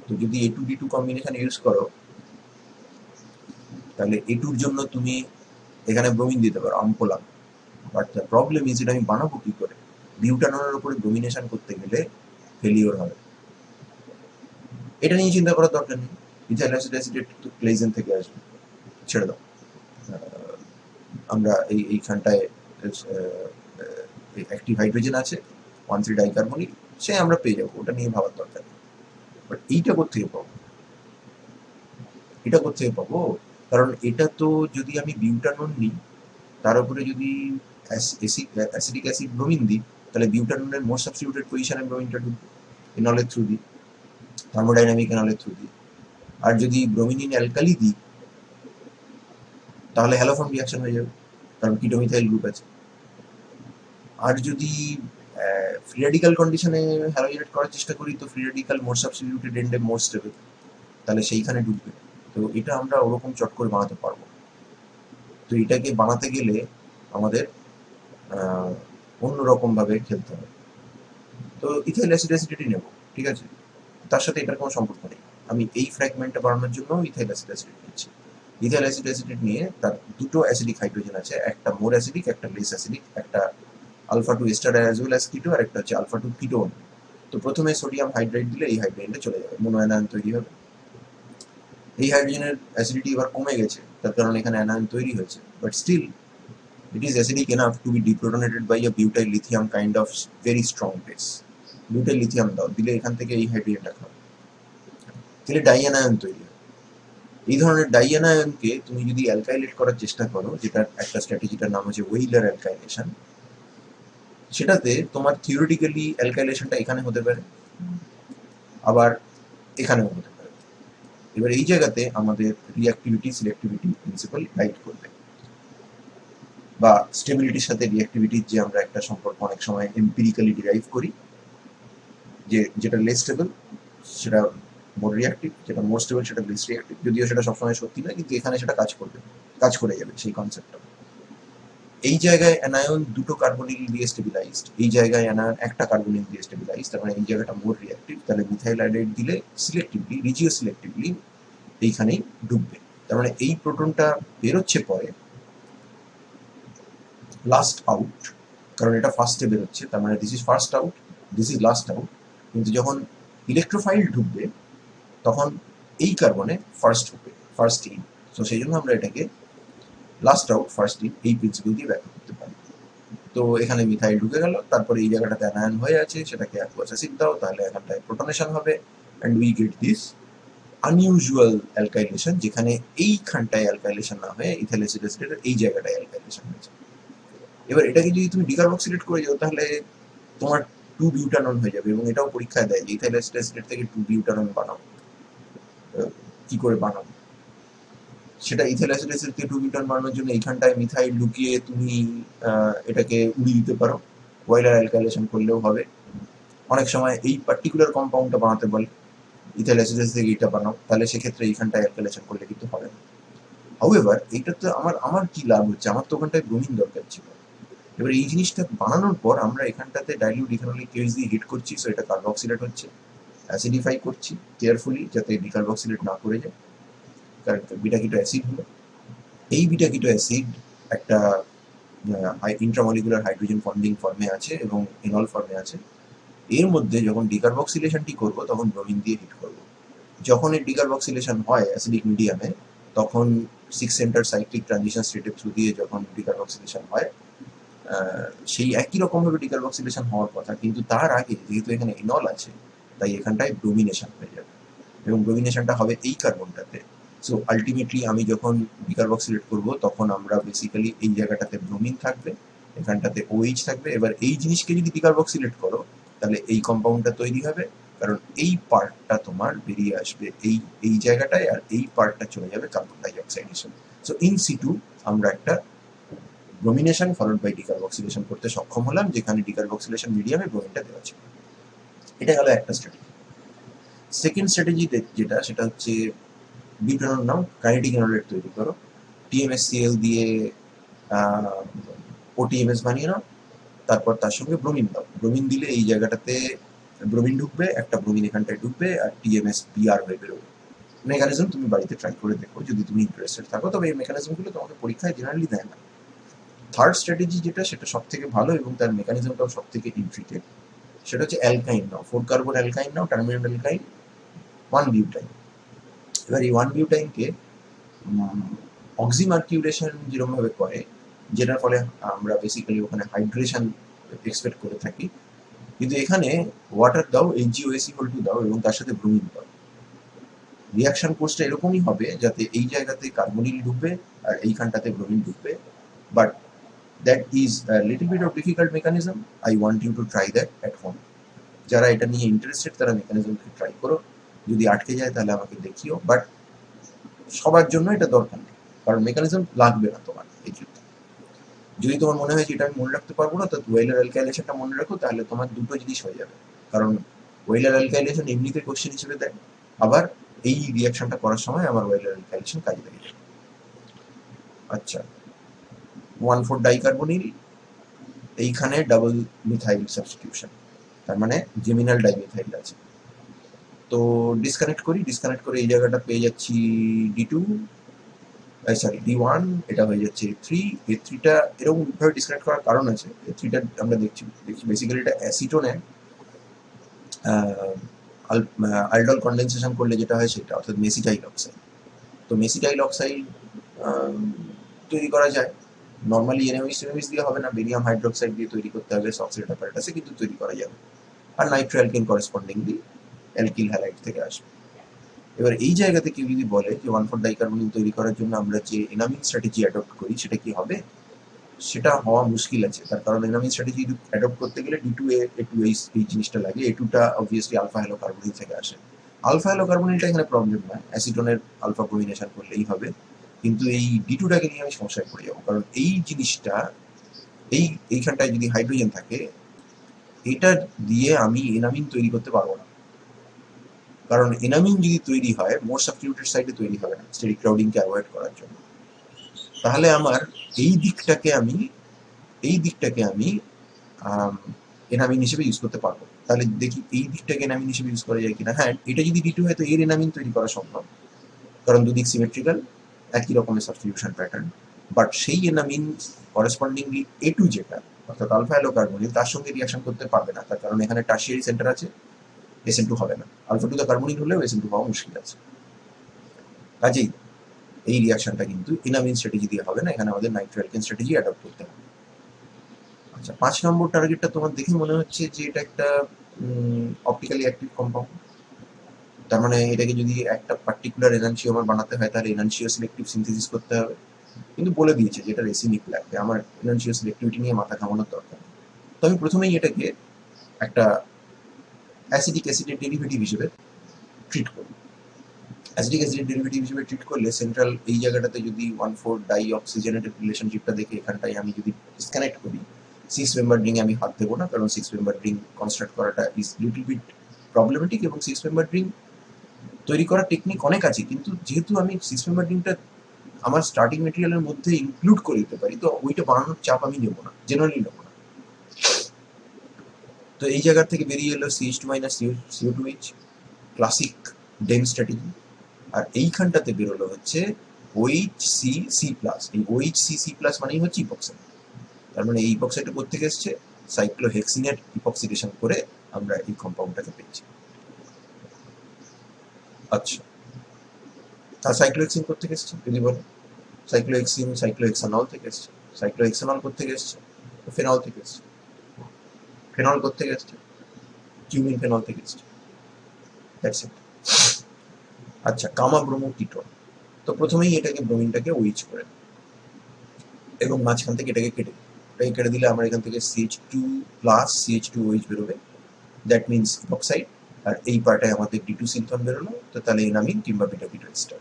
তো যদি A2D2 কম্বিনেশন ইউজ করো, তাহলে A2-র জন্য তুমি এখানে ব্রোমিন দিতে পারো, আমপোলাম। বাট দ্য প্রবলেম ইজ, এটা আমি বানাবো কি করে? বিউটাননের উপরে ডোমিনেশন করতে গেলে ফেলিওর হবে। এটা নিয়ে চিন্তা করার দরকার নেই, ইথাইল অ্যাসিড অ্যাসিডেট ক্লেজেন থেকে আসবে, ছেড়ে দাও। আমরা এইখানটায় অ্যাক্টিভ হাইড্রোজেন আছে 1,3 ডাইকার্বনিল, সে আমরা পেয়ে যাবো, ওটা নিয়ে ভাবার দরকার নেই। বাট এইটা কোথেকে পাবো? এটা কোথেকে পাবো? কারণ এটা তো যদি আমি বিউটানন নিই, তার উপরে যদি অ্যাসিডিক অ্যাসিড ব্রোমিন দিই, তাহলে বিউটাননের মোর সাবস্টিটিউটেড পজিশনে ব্রোমিনটা ঢুকবে এনলের থ্রু দিয়ে, থার্মোডাইনামিক এনলের থ্রু দিয়ে। আর যদি ব্রোমিনিন অ্যালকালি দিই, তাহলে হ্যালোফর্ম রিয়াকশন হয়ে যাবে, কারণ কিটোমিথাইল গ্রুপ আছে। আর যদি ফ্রি রেডিক্যাল কন্ডিশনে হ্যালোজেনেট করার চেষ্টা করি, তো ফ্রি রেডিক্যাল মোর সাবস্টিটিউটেড এন্ডে মোর স্টেবল, তাহলে সেইখানে ঢুকবে। তো এটা আমরা ওরকম চট করে বানাতে পারবো। তো এটাকে বানাতে গেলে আমাদের অন্যরকম ভাবে খেলতে হবে। তো ইথাইল অ্যাসিডাসিটি নেব, ঠিক আছে, তার সাথে এটার কোনো সম্পর্ক নেই। আমি এই ফ্র্যাগমেন্টটা বানানোর জন্য ইথাইল অ্যাসিডাসিটি নিচ্ছি। ইথাইল অ্যাসিডাসিটি নিয়ে তার দুটো অ্যাসিডিক হাইড্রোজেন আছে, একটা মোর অ্যাসিডিক, একটা লেস অ্যাসিডিক, একটা alpha to ester as well as keto, আর একটা হচ্ছে আলফা টু কিটোন। তো প্রথমে সোডিয়াম হাইড্রাইড দিলে এই হাইড্রাইডে চলে যাবে, মোনোঅ্যানায়ন তৈরি হবে। এই হাইড্রোজেনের অ্যাসিডিটি এবার কমে গেছে, তার কারণে এখানে অ্যানায়ন তৈরি হয়েছে, but still it is acidic enough to be deprotonated by a butyl lithium kind of very strong base. butyl lithium দাও, দিলে এখান থেকে এই হাইড্রোজেনটা খাবে, তাহলে ডাইঅ্যানায়ন তৈরি হয়। এই ধরনের ডাইঅ্যানায়নকে তুমি যদি অ্যালকাইলেট করার চেষ্টা করো, যেটার একটা স্ট্র্যাটেজিটার নাম হচ্ছে ওয়েইলার অ্যালকাইলেশন, সেটাতে তোমার থিওরিটিক্যালি অ্যালকাইলেশনটা এখানে হতে পারে, আবার এখানেও হতে পারে। এবার এই জায়গাতে আমাদের রিঅ্যাক্টিভিটি সিলেক্টিভিটি প্রিন্সিপাল গাইড করবে, বা স্টেবিলিটির সাথে রিঅ্যাক্টিভিটির যে আমরা একটা সম্পর্ক অনেক সময় এম্পিরিক্যালি ডিরাইভ করি, যে যেটা লেস স্টেবল সেটা মোর রিঅ্যাক্টিভ, যেটা মোর স্টেবল সেটা লেস রিঅ্যাক্টিভ। যদিও সেটা সবসময় সত্যি নয়, কিন্তু এখানে সেটা কাজ করবে, কাজ করে যাবে সেই কনসেপ্টটা। এই জায়গায় অ্যানায়ন দুটো কার্বনিল দিয়ে স্টেবিলাইজড, এই জায়গায় অ্যানায়ন একটা কার্বনিল দিয়ে স্টেবিলাইজড, তার মানে এই জায়গাটা মোর রিঅ্যাক্টিভ, তাহলে মিথাইল আয়োডাইড দিলে সিলেক্টিভলি, রিজিও সিলেক্টিভলি এইখানেই ঢুকবে। তার মানে এই প্রোটনটা বেরোচ্ছে পরে লাস্ট আউট, কারণ এটা ফার্স্টে বেরোচ্ছে, তার মানে this is first out, this is last out. কিন্তু যখন ইলেকট্রোফাইল ঢুকবে তখন এই কার্বনে ফার্স্ট ঢুকবে, ফার্স্ট ইন। তো সেই জন্য আমরা এটাকে লাস্ট আউট ফার্স্ট ইন এই প্রিন্সিপাল দিয়ে ব্যাখ্যা করতে পারি। তো এখানে মিথাইল ঢুকে গেল, তারপরে এই জায়গাটাতে অ্যানায়ন হয়ে আছে, সেটাকে অ্যাকুয়াস অ্যাসিড দাও, তাহলে এখানটায় প্রোটনেশন হবে, and we get this unusual alkylation, যেখানে এইখানটায় অ্যালকাইলেশন না হয়ে ইথাইল অ্যাসিডের এই জায়গাটায় অ্যালকাইলেশন হয়েছে। এবার এটাকে যদি তুমি ডিকার্বক্সিলেট করে যাও, তাহলে তোমার 2 বিউটানন হয়ে যাবে, এবং এটাও পরীক্ষায় দেয় যে ইথাইল অ্যাসিড থেকে 2 বিউটানন বানাও, কি করে বানাবো সেটা। ইথাইল অ্যাসিড থেকে 2 বিউটান বানানোর জন্য এইখানটায় মিথাইল ঢুকিয়ে তুমি এটাকে উড়িয়ে দিতে পারো, ওয়েলার অ্যালকাইলেশন করলেও হবে। অনেক সময় এই পার্টিকুলার কম্পাউন্ডটা বানাতে বলে, ইথাইল অ্যাসিড থেকে এটা বানাও, তাহলে সেক্ষেত্রে এইখানটায় অ্যালকাইলেশন করলে কিন্তু হবে না। হাউএভার এইটাতে আমার কি লাভ হচ্ছে, আমার তো ওখানটায় ব্রোমিন দরকার ছিল। এবার এই জিনিসটা বানানোর পর আমরা এখানটাতে ডাইলিউট ইথানলিক কেস দিয়ে হিট করছি, সো এটা কার্বক্সিলেট হচ্ছে, অ্যাসিডিফাই করছি কেয়ারফুলি যাতে ডিকার্বক্সিলেট না করে যায়, কারণ বিটা কিটো অ্যাসিড হলো। এই বিটা কিটো অ্যাসিড একটা ইন্ট্রামলিকুলার হাইড্রোজেন বন্ডিং ফর্মে আছে এবং এনল ফর্মে আছে। এর মধ্যে যখন ডিকার্বক্সিলেশনটি করব তখন ব্রোমিন দিয়ে হিট করব। যখন এই ডিকার্বক্সিলেশন হয় অ্যাসিডিক মিডিয়ামে, তখন 6 সেন্টার সাইক্লিক ট্রানজিশন স্টেটের থ্রু দিয়ে যখন ডিকার্বক্সিলেশন হয়, সেই একই রকমভাবে ডিকার্বক্সিলেশন হওয়ার কথা, কিন্তু তার আগে যেহেতু এখানে এনল আছে, তাই এখানটায় ব্রোমিনেশন হয়ে যাবে, এবং ব্রোমিনেশনটা হবে এই কার্বনটাতে। সো আলটিমেটলি আমি যখন ডিকার্বক্সিলেট করব, তখন আমরা বেসিক্যালি এই জায়গাটাতে ব্রোমিন থাকবে, এখানটাতে OH থাকবে। এবার এই জিনিসকে যদি ডিকার্বক্সিলেট করো, তাহলে এই কম্পাউন্ডটা তৈরি হবে, কারণ এই পার্টটা তোমার বেরিয়ে আসবে এই জায়গাটায়, আর এই পার্টটা চলে যাবে কার্বন ডাই অক্সাইড হিসেবে। সো ইন সিটু আমরা একটা ব্রোমিনেশন ফলোড বাই ডিকার্বক্সিলেশন করতে সক্ষম হলাম, যেখানে ডিকার্বক্সিলেশন মিডিয়ামে ব্রোমিনটা দেওয়া ছিল। এটা হলো একটা স্ট্র্যাটেজি। সেকেন্ড স্ট্র্যাটেজি যেটা, সেটা হচ্ছে বিউটানন নাও, কাইনেটিক এনোলেট তৈরি করো, TMSCl দিয়ে OTMS বানিয়ে নাও, তারপর তার সঙ্গে ব্রোমিন দাও। ব্রোমিন দিলে এই জায়গাটাতে ব্রোমিন ঢুকবে, একটা ব্রোমিন এখানটায় ঢুকবে, আর TMSBr হয়ে বেরোবে। মেকানিজম তুমি বাড়িতে ট্রাই করে দেখো যদি তুমি ইন্টারেস্টেড থাকো, তবে এই মেকানিজমগুলো তোমাকে পরীক্ষায় জেনারেলি দেয় না। থার্ড স্ট্র্যাটেজি যেটা, সেটা সব থেকে ভালো এবং তার মেকানিজমটাও সব থেকে ইন্ট্রিকেট, সেটা হচ্ছে অ্যালকাইন নাও, 4 কার্বন অ্যালকাইন নাও, টার্মিনাল অ্যালকাইন, 1 বিউটাইন। এবার এই 1 বিউটাইনকে অক্সিমার্কিউরেশন যেরকমভাবে করে, যেটার ফলে আমরা বেসিক্যালি ওখানে হাইড্রেশন এক্সপেক্ট করে থাকি, কিন্তু এখানে ওয়াটার দাও, HgOAc2 দাও, এবং তার সাথে ব্রোমিন দাও। রিয়াকশন কোর্সটা এরকমই হবে যাতে এই জায়গাতে কার্বনিল ঢুকবে আর এইখানটাতে ব্রোমিন ঢুকবে, but that is little bit of difficult mechanism, I want you to try that at home. যারা এটা নিয়ে ইন্টারেস্টেড তারা মেকানিজমকে ট্রাই করো, যদি আটকে যায় তাহলে আমাকে দেখিও, বাট সবার জন্য এটা দরকার নেই, কারণ মেকানিজম লাগবে না তোমার এই ক্ষেত্রে। যদি তোমার মনে হয় যে এটা আমি মনে রাখতে পারবো না, তো ওয়েলার অ্যালকাইলেশনটা মনে রাখো, তাহলে তোমার দুটো জিনিস হয়ে যাবে। কারণ ওয়েলার অ্যালকাইলেশন এমনিতে কোশ্চেন হিসেবে দেয়, আবার এই রিয়াকশনটা করার সময় আমার ওয়েলার অ্যালকাইলেশন কাজে লাগে। আচ্ছা, 1,4 ডাইকার্বনিল, এইখানে ডাবল মিথাইল সাবস্টিটিউশন, তার মানে জেমিনাল ডাইমিথাইল আছে। তো ডিসকানেক্ট করে এই জায়গাটা পেয়ে যাচ্ছি D2, সরি D1, এটা হয়ে যাচ্ছে A3। A3টা এরকম ভাবে ডিসকানেক্ট করার কারণ আছে, A3টা আমরা দেখছি বেসিক্যালি এটা অ্যাসিটোনে আলডল কন্ডেনসেশন করলে যেটা হয় সেটা, অর্থাৎ মেসিটাইল অক্সাইড। তো মেসিটাইল অক্সাইড তৈরি করা যায় নর্মালি এনএমএস দিয়ে হবে না, বেরিয়াম হাইড্রোক্সাইড দিয়ে তৈরি করতে হবে, সক্সিলেট অ্যাপারেটাসে কিন্তু তৈরি করা যাবে। আর নাইট্রো অ্যালকিন করেসপন্ডিংলি অ্যালকিল হ্যালাইড থেকে আসবে। এবার এই জায়গাতে কেউ যদি বলে যে 1,4 ডাইকার্বনিল তৈরি করার জন্য আমরা যে এনামিং স্ট্র্যাটেজি অ্যাডপ্ট করি সেটা কি হবে, সেটা হওয়া মুশকিল আছে। তার কারণ এনামিং স্ট্র্যাটেজি অ্যাডপ্ট করতে গেলে D2A A2A এই জিনিসটা লাগে। A2টা অবভিয়াসলি আলফা হ্যালো কার্বনিল থেকে আসে। আলফা হ্যালো কার্বনিলটা এখানে প্রবলেম নয়, অ্যাসিটোনের আলফা ব্রোমিনেশন করলেই হবে। কিন্তু এই D2টাকে নিয়ে আমি সমস্যায় পড়ে যাবো, কারণ এই জিনিসটা এইখানটায় যদি হাইড্রোজেন থাকে, এটা দিয়ে আমি এনামিন তৈরি করতে পারবো না। কারণ এনামিন যদি তৈরি হয় মোর সাবস্টিটিউটেড সাইডে তৈরি হবে না, স্টেরিক ক্রাউডিংকে অ্যাভয়েড করার জন্য। তাহলে আমার এই দিকটাকে আমি এনামিন হিসেবে ইউজ করতে পারবো। তাহলে দেখি এই দিকটাকে এনামিন হিসেবে ইউজ করা যায় কিনা। হ্যাঁ, এটা যদি D2 হয় তো এর এনামিন তৈরি করা সম্ভব, কারণ দুদিক সিমেট্রিক্যাল, একই রকমের সাবস্টিটিউশন প্যাটার্ন। বাট সেই এনামিন করেসপন্ডিংলি A2 যেটা, অর্থাৎ আলফা হ্যালো কার্বনিল, তার সঙ্গে রিয়াকশন করতে পারবে না, তার কারণ এখানে টার্সিয়ারি সেন্টার আছে, SN2 হবে না। আলফা 2 কার্বনিল হলেও SN2 হওয়া মুশকিল আছে। কাজেই এই রিয়াকশনটা কিন্তু এনামিন স্ট্র্যাটেজি দিয়ে হবে না, এখানে আমাদের নাইট্রো অ্যালকেন স্ট্র্যাটেজি অ্যাডপ্ট করতে হবে। আচ্ছা, 5 নম্বর টার্গেটটা তোমার দেখে মনে হচ্ছে যে এটা একটা অপটিক্যালি অ্যাক্টিভ কম্পাউন্ড। তার মানে এটাকে যদি একটা পার্টিকুলার এনানসিওমার বানাতে হয় তাহলে এনানসিও সিলেক্টিভ সিনথেসিস করতে হবে। কিন্তু বলে দিয়েছে যে এটা রেসিমিক লাগবে, আমার এনানসিও সিলেক্টিভিটি নিয়ে মাথা ঘামানোর দরকার নেই। তো আমি প্রথমেই এটাকে একটা অ্যাসিডিক অ্যাসিডের ডেরিভেটিভ হিসেবে ট্রিট করব। অ্যাসিডিক অ্যাসিডের ডেরিভেটিভ হিসেবে ট্রিট করলে সেন্ট্রাল এই জায়গাটাতে যদি 1,4 ডাই অক্সিজেনেটেড রিলেশনশিপটা দেখে এখানটায় আমি যদি ডিসকানেক্ট করি, 6 মেম্বার রিং আমি হাত দেবো না, কারণ 6 মেম্বার রিং কনস্ট্রাক্ট করাটা ইজ লিটল বিট প্রবলেমেটিক, এবং 6 মেম্বার রিং তৈরি করার টেকনিক অনেক আছে, কিন্তু যেহেতু আমি 6 মেম্বার রিংটা আমার স্টার্টিং মেটেরিয়ালের মধ্যে ইনক্লুড করে দিতে পারি, তো ওইটা বানানোর চাপ আমি নেবো না, জেনারেলি নেবো না। তো এই জায়গা থেকে বেরিয়ে এলো CH2 মাইনাস CO2H, ক্লাসিক ডেম স্ট্র্যাটেজি। আর এইখানটাতে বেরোলো হচ্ছে OHCC+। এই OHCC+ মানেই হচ্ছে ইপক্সাইড। তার মানে এই ইপক্সাইডটা কোত্থেকে এসছে, সাইক্লোহেক্সিনের ইপক্সিডেশন করে আমরা এই কম্পাউন্ডটাকে পেয়েছি। আচ্ছা, আর সাইক্লোহেক্সিন কোত্থেকে এসছে যদি বলো, সাইক্লোহেক্সিন সাইক্লোহেক্সানল থেকে এসছে। সাইক্লোহেক্সানল কোত্থেকে এসছে, ফেনল থেকে এসছে। ফেনল কোত্থেকে এসছে, কিউমিন ফেনল থেকে এসছে। That's it. আচ্ছা, কামা ব্রোমো কিটোন। তো প্রথমেই এটাকে ব্রোমিনটাকে ওইচ করে এবং মাঝখান থেকে এটাকে কেটে দিলে আমার এখান থেকে CH2 প্লাস CH2OH বেরোবে, দ্যাট মিনস অক্সাইড। আর এই পার্টায় আমাদের D2 সিনথন বেরোলো, তো তাহলে এনামিন কিংবা beta keto ester.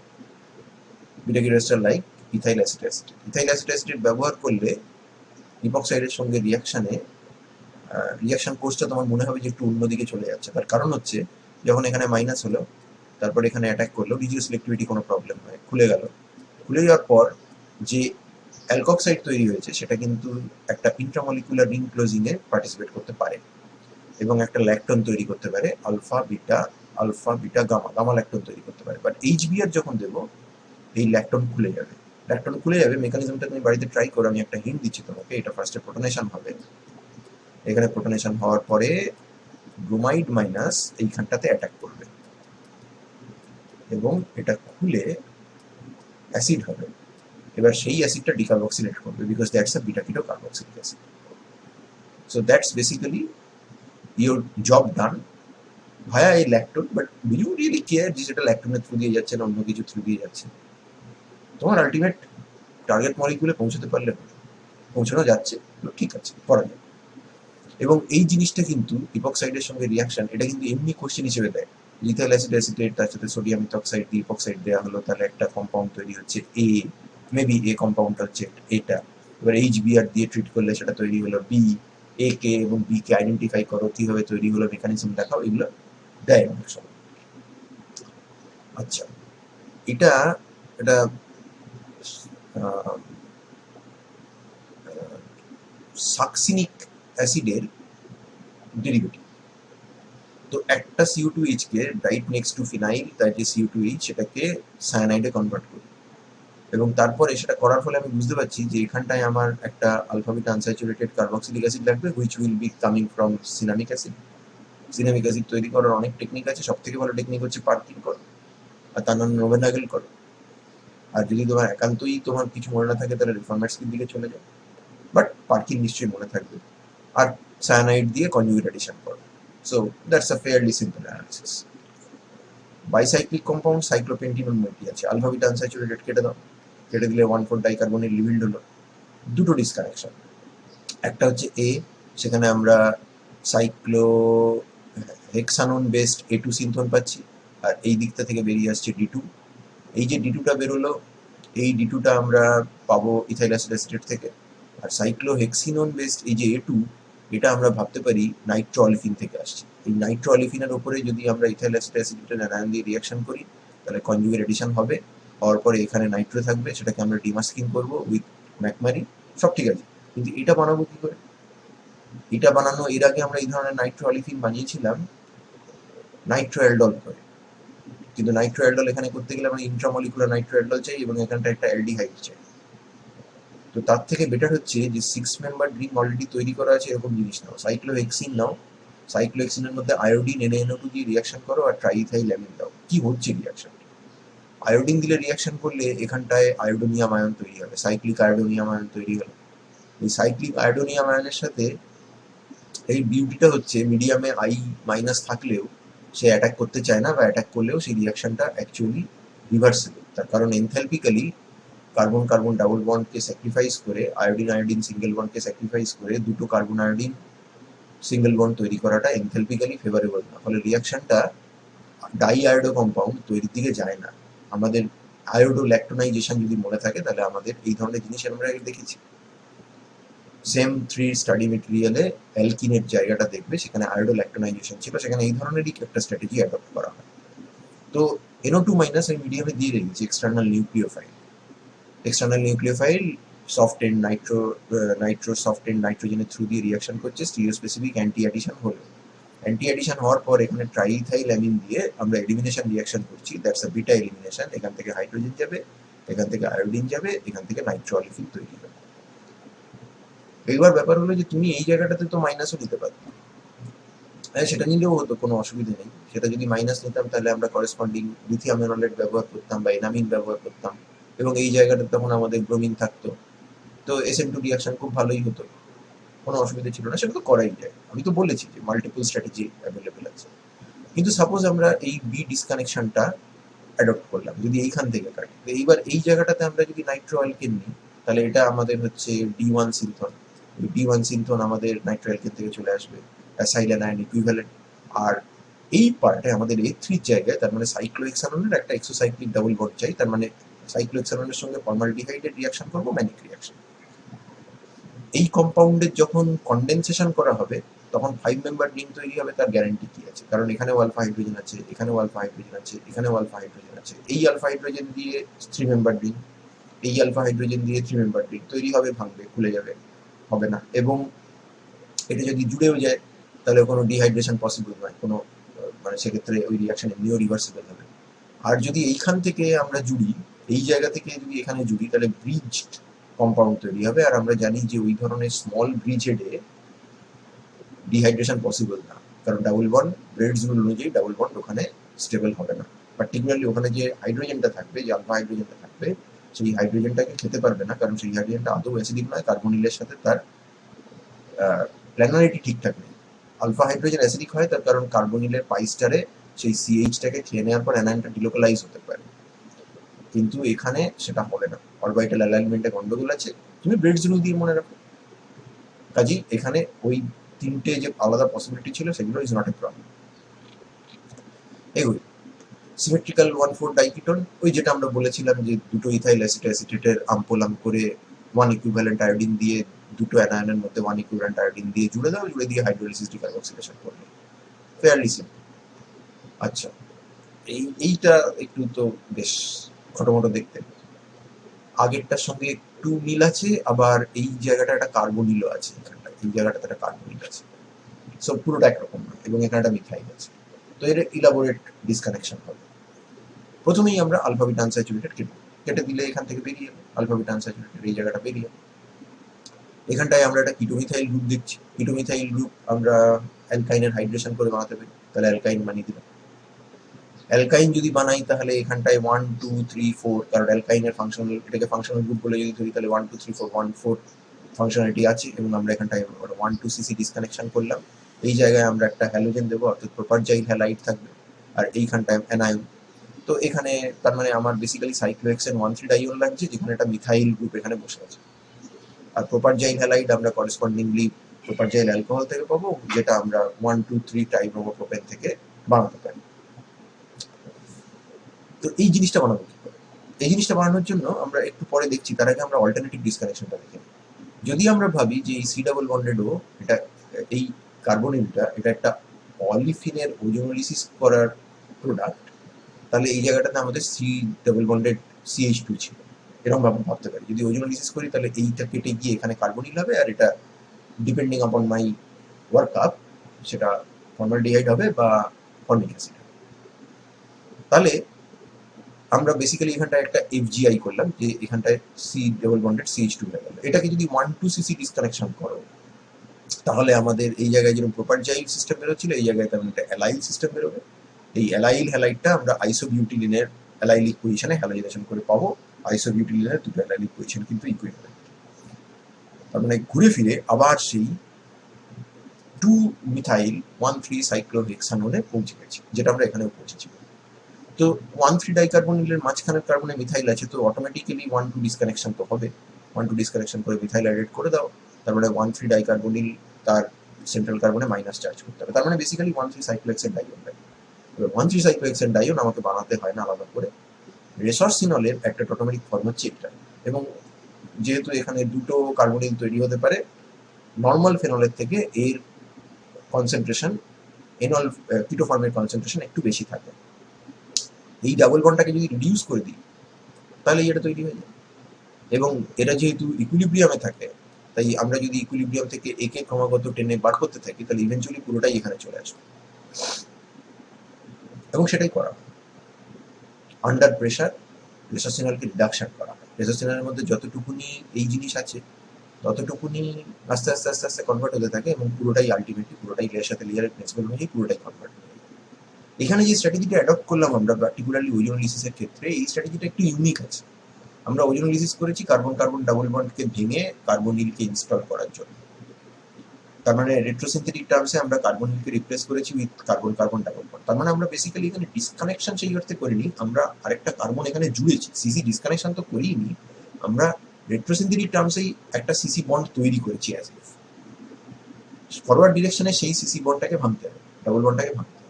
Beta keto ester like ethyl acid. Ethyl acid ব্যবহার করলে ইপক্সাইডের সঙ্গে রিয়াকশন কোর্সটা তোমার মনে হবে যে একটু অন্যদিকে চলে যাচ্ছে। তার কারণ হচ্ছে যখন এখানে মাইনাস হলো, তারপর এখানে অ্যাটাক করলো, রিজিও সিলেক্টিভিটি কোনো প্রবলেম হয়, খুলে গেল। খুলে যাওয়ার পর যে অ্যালকক্সাইড তৈরি হয়েছে সেটা কিন্তু একটা ইন্ট্রামলিকুলার রিং ক্লোজিং এ পার্টিসিপেট করতে পারে এবং একটা ল্যাকটন তৈরি করতে পারে, আলফা বিটা গামা ল্যাকটন তৈরি করতে পারে। বাট HBr যখন দেবো, এই ল্যাকটন খুলে যাবে। মেকানিজমটা তুমি বাড়িতে ট্রাই করো, আমি একটা হিন্ট দিচ্ছি তোমাকে। এটা ফার্স্টে প্রোটনেশন হবে, এখানে প্রোটনেশন হওয়ার পরে ব্রোমাইড মাইনাস এইখানটাতে অ্যাটাক করবে এবং এটা খুলে অ্যাসিড হবে। এবার সেই অ্যাসিডটা ডিকার্বক্সিলেট করবে, because that's a beta keto carboxylic acid. So that's basically your job done via এই lactone. But do you really care যে সেটা ল্যাকটোনের থ্রু দিয়ে যাচ্ছে না অন্য কিছু থ্রু দিয়ে যাচ্ছে? তোমার আলটিমেট টার্গেট মলিকিউলে পৌঁছতে পারলে হলো। পৌঁছানো যাচ্ছে, তো ঠিক আছে, করা যাবে। এবং এই জিনিসটা কিন্তু ইপক্সাইডের সঙ্গে রিয়াকশন, এটা কিন্তু এমনি কোশ্চেন হিসেবে দেয়। লিথাইল অ্যাসিড অ্যাসিটেট, তার সাথে সোডিয়াম ইথক্সাইড দিয়ে ইপক্সাইড দেওয়া হলো, তাহলে একটা কম্পাউন্ড তৈরি হচ্ছে এ, মেবি এ কম্পাউন্ডটা হচ্ছে এটা। এবার HBr দিয়ে ট্রিট করলে সেটা তৈরি হলো বি। এ কে এবং বি কে আইডেন্টিফাই করো, কিভাবে তৈরি হলো, মেকানিজম দেখাও, এগুলো দেয় অনেক সময়। আচ্ছা, এটা এটা সাকসিনিক অ্যাসিডের ডেরিভেটিভ। তো একটা CO2H কে right next to phenyl, that is CO2H, সেটাকে সায়ানাইডে কনভার্ট করি। এবং তারপরে সেটা করার ফলে আমি বুঝতে পারছি যে এখানটায় আমার একটা alpha beta unsaturated carboxylic acid লাগবে, which will be coming from cinnamic acid. Cinnamic acid তৈরি করার অনেক টেকনিক আছে, সব থেকে ভালো টেকনিক হচ্ছে পার্কিং করো, আর তার নাম নোভেনাগেল করো। আর যদি তোমার একান্তই তোমার কিছু মনে না থাকে, তাহলে রিফর্মার্সকির দিকে চলে যাও, বাট পার্কিং নিশ্চয়ই মনে থাকবে। আর সায়ানাইড দিয়ে কনজুগেট অ্যাডিশন করো। So that's a fairly simple analysis. Bicyclic compound cyclopentenone মধ্যে আছে, আলফা বিটা আনস্যাচুরেটেড কেটে দাও, কেটে দিলে 1,4 ডাইকার্বনিল লিভিল্ড হলো। দুটো ডিসকানেকশন, একটা হচ্ছে এ, সেখানে আমরা সাইক্লো হেক্সানোন বেসড A2 সিনথন পাচ্ছি, আর এই দিকটা থেকে বেরিয়ে আসছে D2। এই যে D2টা বেরোলো, এই D2টা আমরা পাবো ইথাইল অ্যাসিড অ্যাসিটেট থেকে। আর সাইক্লো হেক্সিনোন বেসড এই যে A2, এটা আমরা ভাবতে পারি নাইট্রো অলিফিন থেকে আসছে। এই নাইট্রো অলিফিনের ওপরে যদি আমরা ইথাইল অ্যাসিড অ্যাসিটেট অ্যানায়ন দিয়ে রিয়াকশন করি, তাহলে কনজুগেট এডিশন হবে, হওয়ার পরে এখানে নাইট্রো থাকবে, সেটাকে আমরা ডিমাস্কিং করবো উইথ ম্যাকমারি, সব ঠিক আছে। কিন্তু এটা বানাবো কি করে? এটা বানানো, এর আগে আমরা এই ধরনের নাইট্রো অলিফিন বানিয়েছিলাম নাইট্রো অ্যালডল করে। কিন্তু নাইট্রো অ্যালডল এখানে করতে গেলে আমরা ইন্ট্রামলিকুলার নাইট্রো অ্যালডল চাই, এবং এখানটা একটা অ্যালডিহাইড চাই। তো তার থেকে বেটার হচ্ছে যে 6 মেম্বার রিং অলরেডি তৈরি করা আছে এরকম জিনিস নাও, সাইক্লোহেক্সিন নাও, সাইক্লোহেক্সিনের মধ্যে আয়োডিন NaNO2 দিয়ে রিয়াকশন করো, আর ট্রাইইথাইলঅ্যামিন দাও। কি হচ্ছে রিয়াকশন? আয়োডিন দিলে রিয়াকশন করলে এখানটায় আয়োডোনিয়াম আয়ন তৈরি হবে, সাইক্লিক আয়োডোনিয়াম আয়ন তৈরি হলো। এই সাইক্লিক আয়োডোনিয়াম আয়নের সাথে এই বিউটিটা হচ্ছে মিডিয়ামে I- থাকলেও সে অ্যাটাক করতে চায় না, বা অ্যাটাক করলেও সেই রিয়াকশনটা অ্যাকচুয়ালি রিভার্সেবল। তার কারণ এনথ্যালপিক্যালি কার্বন কার্বন ডাবল বন্ডকে স্যাক্রিফাইস করে, আয়োডিন আয়োডিন সিঙ্গেল বন্ডকে স্যাক্রিফাইস করে দুটো কার্বন আয়োডিন সিঙ্গেল বন্ড তৈরি করাটা এনথ্যালপিক্যালি ফেভারেবল না, ফলে রিয়াকশনটা ডাই আয়োডো কম্পাউন্ড তৈরির দিকে যায় না। আমাদের আয়োডো ল্যাক্টোনাইজেশন যদি মনে থাকে, তাহলে আমাদের এই ধরনের জিনিস আমরা আগে দেখেছি। সেম 3 স্টাডি মেটেরিয়ালে অ্যালকিনের জায়গাটা দেখবে, সেখানে আয়োডো ল্যাক্টোনাইজেশন ছিল, সেখানে এই ধরনেরই একটা স্ট্র্যাটেজি অ্যাডপ্ট করা হয়। তো NO2 মাইনাস আমি মিডিয়ামে দিয়ে রেখেছি external nucleophile. External nucleophile soft end nitro soft end নাইট্রোজেনের থ্রু দিয়ে রিয়াকশন করছে, স্টিরিও স্পেসিফিক অ্যান্টি অ্যাডিশন হলো। অ্যান্টি অ্যাডিশন হওয়ার পর এখানে ট্রাইইথাইল অ্যামিন দিয়ে আমরা এলিমিনেশন রিয়াকশন করছি, দ্যাটস আ বিটা এলিমিনেশন। এখান থেকে হাইড্রোজেন যাবে, এখান থেকে আয়োডিন যাবে, এখান থেকে নাইট্রো অলিফিন তৈরি হবে। এইবার ব্যাপার হলো যে তুমি এই জায়গাটাতে তো মাইনাসও নিতে পারো, হ্যাঁ সেটা নিলেও হতো, কোনো অসুবিধা নেই। সেটা যদি মাইনাস নিতাম, তাহলে আমরা করেসপন্ডিং লিথিয়াম অ্যানোলেট ব্যবহার করতাম বা এনামিন ব্যবহার করতাম, এবং এই জায়গাটা তখন আমাদের ব্রোমিন থাকতো। তো SN2 রিয়াকশন খুব ভালোই হতো, কোনো অসুবিধা ছিল না, সেটা তো করাই যায়। আমি তো বলেছি যে মাল্টিপল স্ট্র্যাটেজি অ্যাভেলেবেল আছে। কিন্তু সাপোজ আমরা এই বি ডিসকানেকশনটা অ্যাডপ্ট করলাম, যদি এইখান থেকে কাটি, তো এইবার এই জায়গাটাতে আমরা যদি নাইট্রো অ্যালকেন নিই, তাহলে এটা আমাদের হচ্ছে D1 সিনথন। D1 সিনথন আমাদের নাইট্রো অ্যালকেন থেকে চলে আসবে, অ্যাসাইল অ্যানায়ন ইকুইভ্যালেন্ট। আর এই পার্টে আমাদের A3 জায়গায়, তার মানে সাইক্লোহেক্সাননের একটা এক্সোসাইক্লিক ডাবল বন্ড চাই, তার মানে সাইক্লোহেক্সাননের সঙ্গে ফর্মালডিহাইডের রিয়াকশন করবো, ম্যানিক রিয়াকশন। এই কম্পাউন্ডের যখন কন্ডেনসেশন করা হবে, তখন 5 মেম্বার রিং তৈরি হবে, তার গ্যারান্টি কি আছে? কারণ এখানেও আলফা হাইড্রোজেন আছে, এখানেও আলফা হাইড্রোজেন আছে, এখানেও আলফা হাইড্রোজেন আছে। এই আলফা হাইড্রোজেন দিয়ে 3 মেম্বার রিং, এই আলফা হাইড্রোজেন দিয়ে 3 মেম্বার রিং তৈরি হবে, ভাঙবে, খুলে যাবে, হবে না। এবং এটা যদি জুড়েও যায়, তাহলে কোনো ডিহাইড্রেশন পসিবল নয়, কোনো মানে সেক্ষেত্রে ওই রিয়াকশন এমনিও রিভার্সিবল হবে। আর যদি এইখান থেকে আমরা জুড়ি, এই জায়গা থেকে যদি এখানে জুড়ি, তাহলে ব্রিজড কম্পাউন্ড তৈরি হবে। আর আমরা জানি যে ওই ধরনের স্মল ব্রিজেডে ডিহাইড্রেশন পসিবল না, কারণ ডাবল বন্ড ব্রেডস রুল অনুযায়ী ডাবল বন্ড ওখানে স্টেবল হবে না। পার্টিকুলারলি ওখানে যে হাইড্রোজেনটা থাকবে, যে আলফা হাইড্রোজেনটা থাকবে, সেই হাইড্রোজেনটাকে খেতে পারবে না, কারণ সেই হাইড্রোজেনটা আদৌ অ্যাসিডিক নয়, কার্বনিলের সাথে তার প্ল্যানারিটি ঠিকঠাক নেই। আলফা হাইড্রোজেন অ্যাসিডিক হয়, তার কারণ কার্বনিলের পাইস্টারে সেই CH-টাকে খেয়ে নেওয়ার পর অ্যানায়নটা ডিলোকালাইজ হতে পারে, কিন্তু এখানে সেটা হবে না, অরবিটাল অ্যালাইনমেন্টে গন্ডগোল আছে। তুমি ব্রেডস রুল দিয়ে মনে রাখো, কাজেই এখানে ওই তিনটে যে আলাদা পসিবিলিটি ছিল সেগুলো ইজ নট এ প্রবলেম। এগুলি সিমেট্রিক্যাল 1,4 ডাইকিটোন, ওই যেটা আমরা বলেছিলাম যে দুটো ইথাইল অ্যাসিটেটের আমপোলাম করে 1 ইকুইভ্যালেন্ট আয়োডিন দিয়ে দুটো অ্যানায়নের মধ্যে 1 ইকুইভ্যালেন্ট আয়োডিন দিয়ে জুড়ে দাও, জুড়ে দিয়ে হাইড্রোলিসিস ডিকার্বক্সিলেশন করবে, ফেয়ারলি সিম্পল। আচ্ছা, এইটা একটু তো বেশ ছোটমোটো দেখতে, আগেরটার সঙ্গে একটু মিল আছে, আবার এই জায়গাটা একটা কার্বনিলও আছে, এখানটা এই জায়গাটাতে একটা কার্বনিল আছে, সো পুরোটা একরকম না, এবং এখানে একটা মিথাইল আছে। তো এর ইলাবোরেট ডিসকানেকশন হবে। প্রথমেই আমরা আলফা বিটা আনস্যাচুরেটেড কেটে দিলে এখান থেকে বেরিয়ে যাবে আলফা বিটা আনস্যাচুরেটেড, এই জায়গাটা বেরিয়ে যাবে। এখানটায় আমরা একটা কিটোমিথাইল গ্রুপ দেখছি, কিটোমিথাইল গ্রুপ আমরা অ্যালকাইনের হাইড্রেশন করে বানাতে পারি, তাহলে অ্যালকাইন বানিয়ে দিলাম। অ্যালকাইন যদি বানাই তাহলে এখানটায় 1 2 3 4, কারণ অ্যালকাইনের ফাংশনাল, এটাকে ফাংশনাল গ্রুপ বলে যদি ধরি তাহলে 1 2 3 4 1 4 ফাংশনালিটি আছে, এবং আমরা এখানটায় 1 2 সিসি ডিসকানেকশন করলাম। এই জায়গায় আমরা একটা হ্যালোজেন দেবো, অর্থাৎ প্রোপারজাইল হ্যালাইড থাকবে, আর এইখানটায় অ্যানায়ন। তো এখানে তার মানে আমার বেসিক্যালি সাইক্লোহেক্সেন 1,3 ডাইওল লাগছে, যেখানে একটা মিথাইল গ্রুপ এখানে বসে আছে। আর প্রোপারজাইল হ্যালাইড আমরা করেসপন্ডিংলি প্রোপারজাইল অ্যালকোহল থেকে পাবো, যেটা আমরা 1 2 3 ট্রাইব্রোমোপ্রোপেন থেকে বানাতে পারি। তো এই জিনিসটা বানাবো কি করে? এই জিনিসটা বানানোর জন্য আমরা একটু পরে দেখছি, তার আগে আমরা অল্টারনেটিভ ডিসকানেকশনটা দেখে নিই। যদি আমরা ভাবি যে এই সি ডাবল বন্ডেড ও, এটা এই কার্বনিলটা এটা একটা অলিফিনের ওজোনোলিসিস করার প্রোডাক্ট, তাহলে এই জায়গাটাতে আমাদের সি ডাবল বন্ডেড CH2 ছিল, এরকম ভাবে ভাবতে পারি। যদি ওজোনোলিসিস করি তাহলে এইটা কেটে গিয়ে এখানে কার্বনিল হবে, আর এটা ডিপেন্ডিং আপন মাই ওয়ার্ক আপ সেটা ফর্মালডিহাইড হবে বা ফর্মিক অ্যাসিড হবে। তাহলে আমরা বেসিক্যালি এখানটায় একটা FGI করলাম, যে এখানটায় সি ডাবল বন্ডেড CH2 হয়ে গেল। এটাকে যদি 1 2 সিসি ডিসকানেকশন করো, তাহলে আমাদের এই জায়গায় যেরকম প্রোপারজাইল সিস্টেম বেরোচ্ছিল, এই জায়গায় তেমন একটা অ্যালাইল সিস্টেম বেরোবে। এই অ্যালাইল হ্যালাইডটা আমরা আইসোবিউটিলিনের অ্যালাইলিক পজিশনে হ্যালোজেনেশন করে পাবো। আইসোবিউটিলিনের দুটো অ্যালাইলিক পজিশন কিন্তু ইকুইভ্যালেন্ট। তার মানে ঘুরে ফিরে আবার সেই 2 মিথাইল 1 3 সাইক্লোহেক্সানোনে পৌঁছে গেছি, যেটা আমরা এখানেও পৌঁছেছি। তো 1 3 ডাইকার্বনিলের মাঝখানের কার্বনে মিথাইল আছে, তো অটোমেটিক্যালি 1 2 ডিসকানেকশন তো হবে। 1 2 ডিসকানেকশন করে মিথাইল অ্যাডেড করে দাও, তারপরে 1 3 ডাইকার্বনিল তার সেন্ট্রাল কার্বনে মাইনাস চার্জ করতে হবে। তার মানে বেসিক্যালি 1 3 সাইক্লোহেক্সেন ডাইওন লাগে। এবার 1 3 সাইক্লোহেক্সেন ডাইওন আমাকে বানাতে হয় না আলাদা করে। রেসরসিনলের একটা টোটোমেরিক ফর্ম হচ্ছে এটা, এবং যেহেতু এখানে দুটো কার্বনিল তৈরি হতে পারে, নর্মাল ফেনলের থেকে এর কনসেন্ট্রেশন, এনল কিটো ফর্মের কনসেন্ট্রেশন একটু বেশি থাকে। এই ডাবল বন্ডটাকে যদি রিডিউস করে দিই তাহলে এটা তৈরি হয়ে যায়। এবং এরা যেহেতু ইকুইলিব্রিয়ামে থাকে, তাই আমরা যদি ইকুইলিব্রিয়াম থেকে একে ক্রমাগত টেনে বার করতে থাকি তাহলে ইভেন্চুয়ালি পুরোটাই এখানে চলে আসবে, এবং সেটাই করা হয়। আন্ডার প্রেশার রেসোসিনালকে রিডাকশন করা হয়। রেসোসিনালের মধ্যে যতটুকুনি এই জিনিস আছে ততটুকুনি আস্তে আস্তে আস্তে আস্তে কনভার্ট হতে থাকে, এবং পুরোটাই আলটিমেটলি পুরোটাই লেয়ার সাথে লেয়ারের প্রিন্সিপাল অনুযায়ী পুরোটাই কনভার্ট হয়ে যায়। এখানে যে স্ট্র্যাটেজিটা অ্যাডপ্ট করলাম আমরা পার্টিকুলারলি ওজোনোলিসিসের ক্ষেত্রে, এই স্ট্র্যাটেজিটা একটু ইউনিক আছে। আমরা ওজোনোলিসিস করেছি কার্বন কার্বন ডাবল বন্ডকে ভেঙে কার্বনিলকে ইনস্টল করার জন্য। তার মানে রেট্রোসিনথেটিক টার্মসে আমরা কার্বনিলকে রিপ্লেস করেছি with carbon carbon double bond. তার মানে আমরা বেসিক্যালি এখানে ডিসকানেকশন সেই অর্থে করিনি, আমরা আরেকটা কার্বন এখানে জুড়েছি। সিসি ডিসকানেকশন তো করিনি, আমরা রেট্রোসিনথেটিক টার্মসেই একটা সিসি বন্ড তৈরি করেছি। অ্যাজ ইফ ফরওয়ার্ড ডিরেকশনে সেই সিসি বন্ডটাকে ভাঙতে হবে, ডাবল বন্ডটাকে ভাঙতে হবে।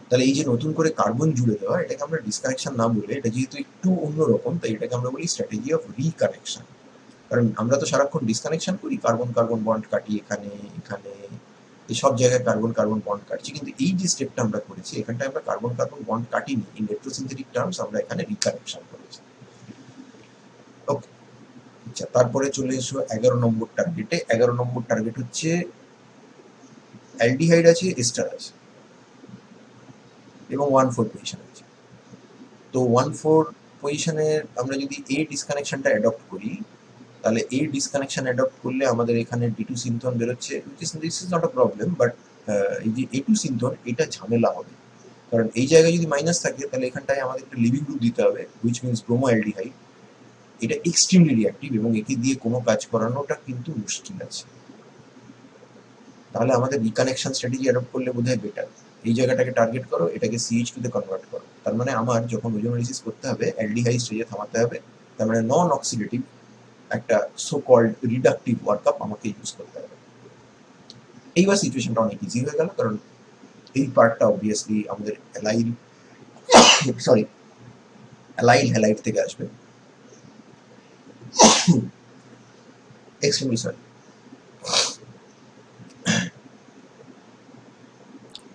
তাহলে এই যে নতুন করে কার্বন জুড়ে দেওয়া, এটাকে আমরা ডিসকানেকশন না বলে, এটা যেহেতু একটু অন্যরকম, তাই এটাকে আমরা বলি স্ট্র্যাটেজি অফ রিকানেকশন। কারণ আমরা তো সারাক্ষণ ডিসকানেকশন করি, কার্বন কার্বন বন্ড কাটি এখানে এখানে, এই সব জায়গায় কার্বন কার্বন বন্ড কাটছি, কিন্তু এই যে স্টেপটা আমরা করেছি এখানটায় আমরা কার্বন কার্বন বন্ড কাটিনি। ইন রেট্রোসিনথেটিক টার্মস আমরা এখানে রিকানেকশন করেছি। ওকে, আচ্ছা, তারপরে চলে এসো 11 নম্বর টার্গেটে। 11 নম্বর টার্গেট হচ্ছে অ্যালডিহাইড আছে, এস্টার আছে, এবং 1 4 পজিশন আছে। তো 1 4 পজিশনের আমরা যদি এ ডিসকানেকশনটা অ্যাডপ্ট করি, তাহলে এই ডিসকানেকশন অ্যাডপ্ট করলে আমাদের এখানে D2 সিনথন বেরোচ্ছে, this is not a problem, but এই যে A2 সিনথন এটা ঝামেলা হবে, কারণ এই জায়গায় যদি মাইনাস থাকে তাহলে এখানটায় আমাদের একটা লিভিং গ্রুপ দিতে হবে, হুইচ মিনস ব্রোমো অ্যালডিহাইড। এটা এক্সট্রিমলি রিঅ্যাক্টিভ, এবং একে দিয়ে কোনো কাজ করানোটা কিন্তু মুশকিল আছে। তাহলে আমাদের রিকানেকশন স্ট্র্যাটেজি অ্যাডপ্ট করলে বোধহয় বেটার। এই জায়গাটাকে টার্গেট করো, এটাকে CH2 তে কনভার্ট করো। তার মানে আমার যখন ওজোনোলাইসিস করতে হবে অ্যালডিহাইড স্টেজে থামাতে হবে, তার মানে নন অক্সিডেটিভ একটা সো কল্ড রিডাকটিভ ওয়ার্কআপ আমাকে ইউজ করতে হবে। এইবার সিচুয়েশনটা অনেক ইজি হয়ে গেল, কারণ এই পার্টটা অবভিয়াসলি আমাদের অ্যালাইল সরি অ্যালাইল হ্যালাইড থেকে আসবে। Extremely sorry.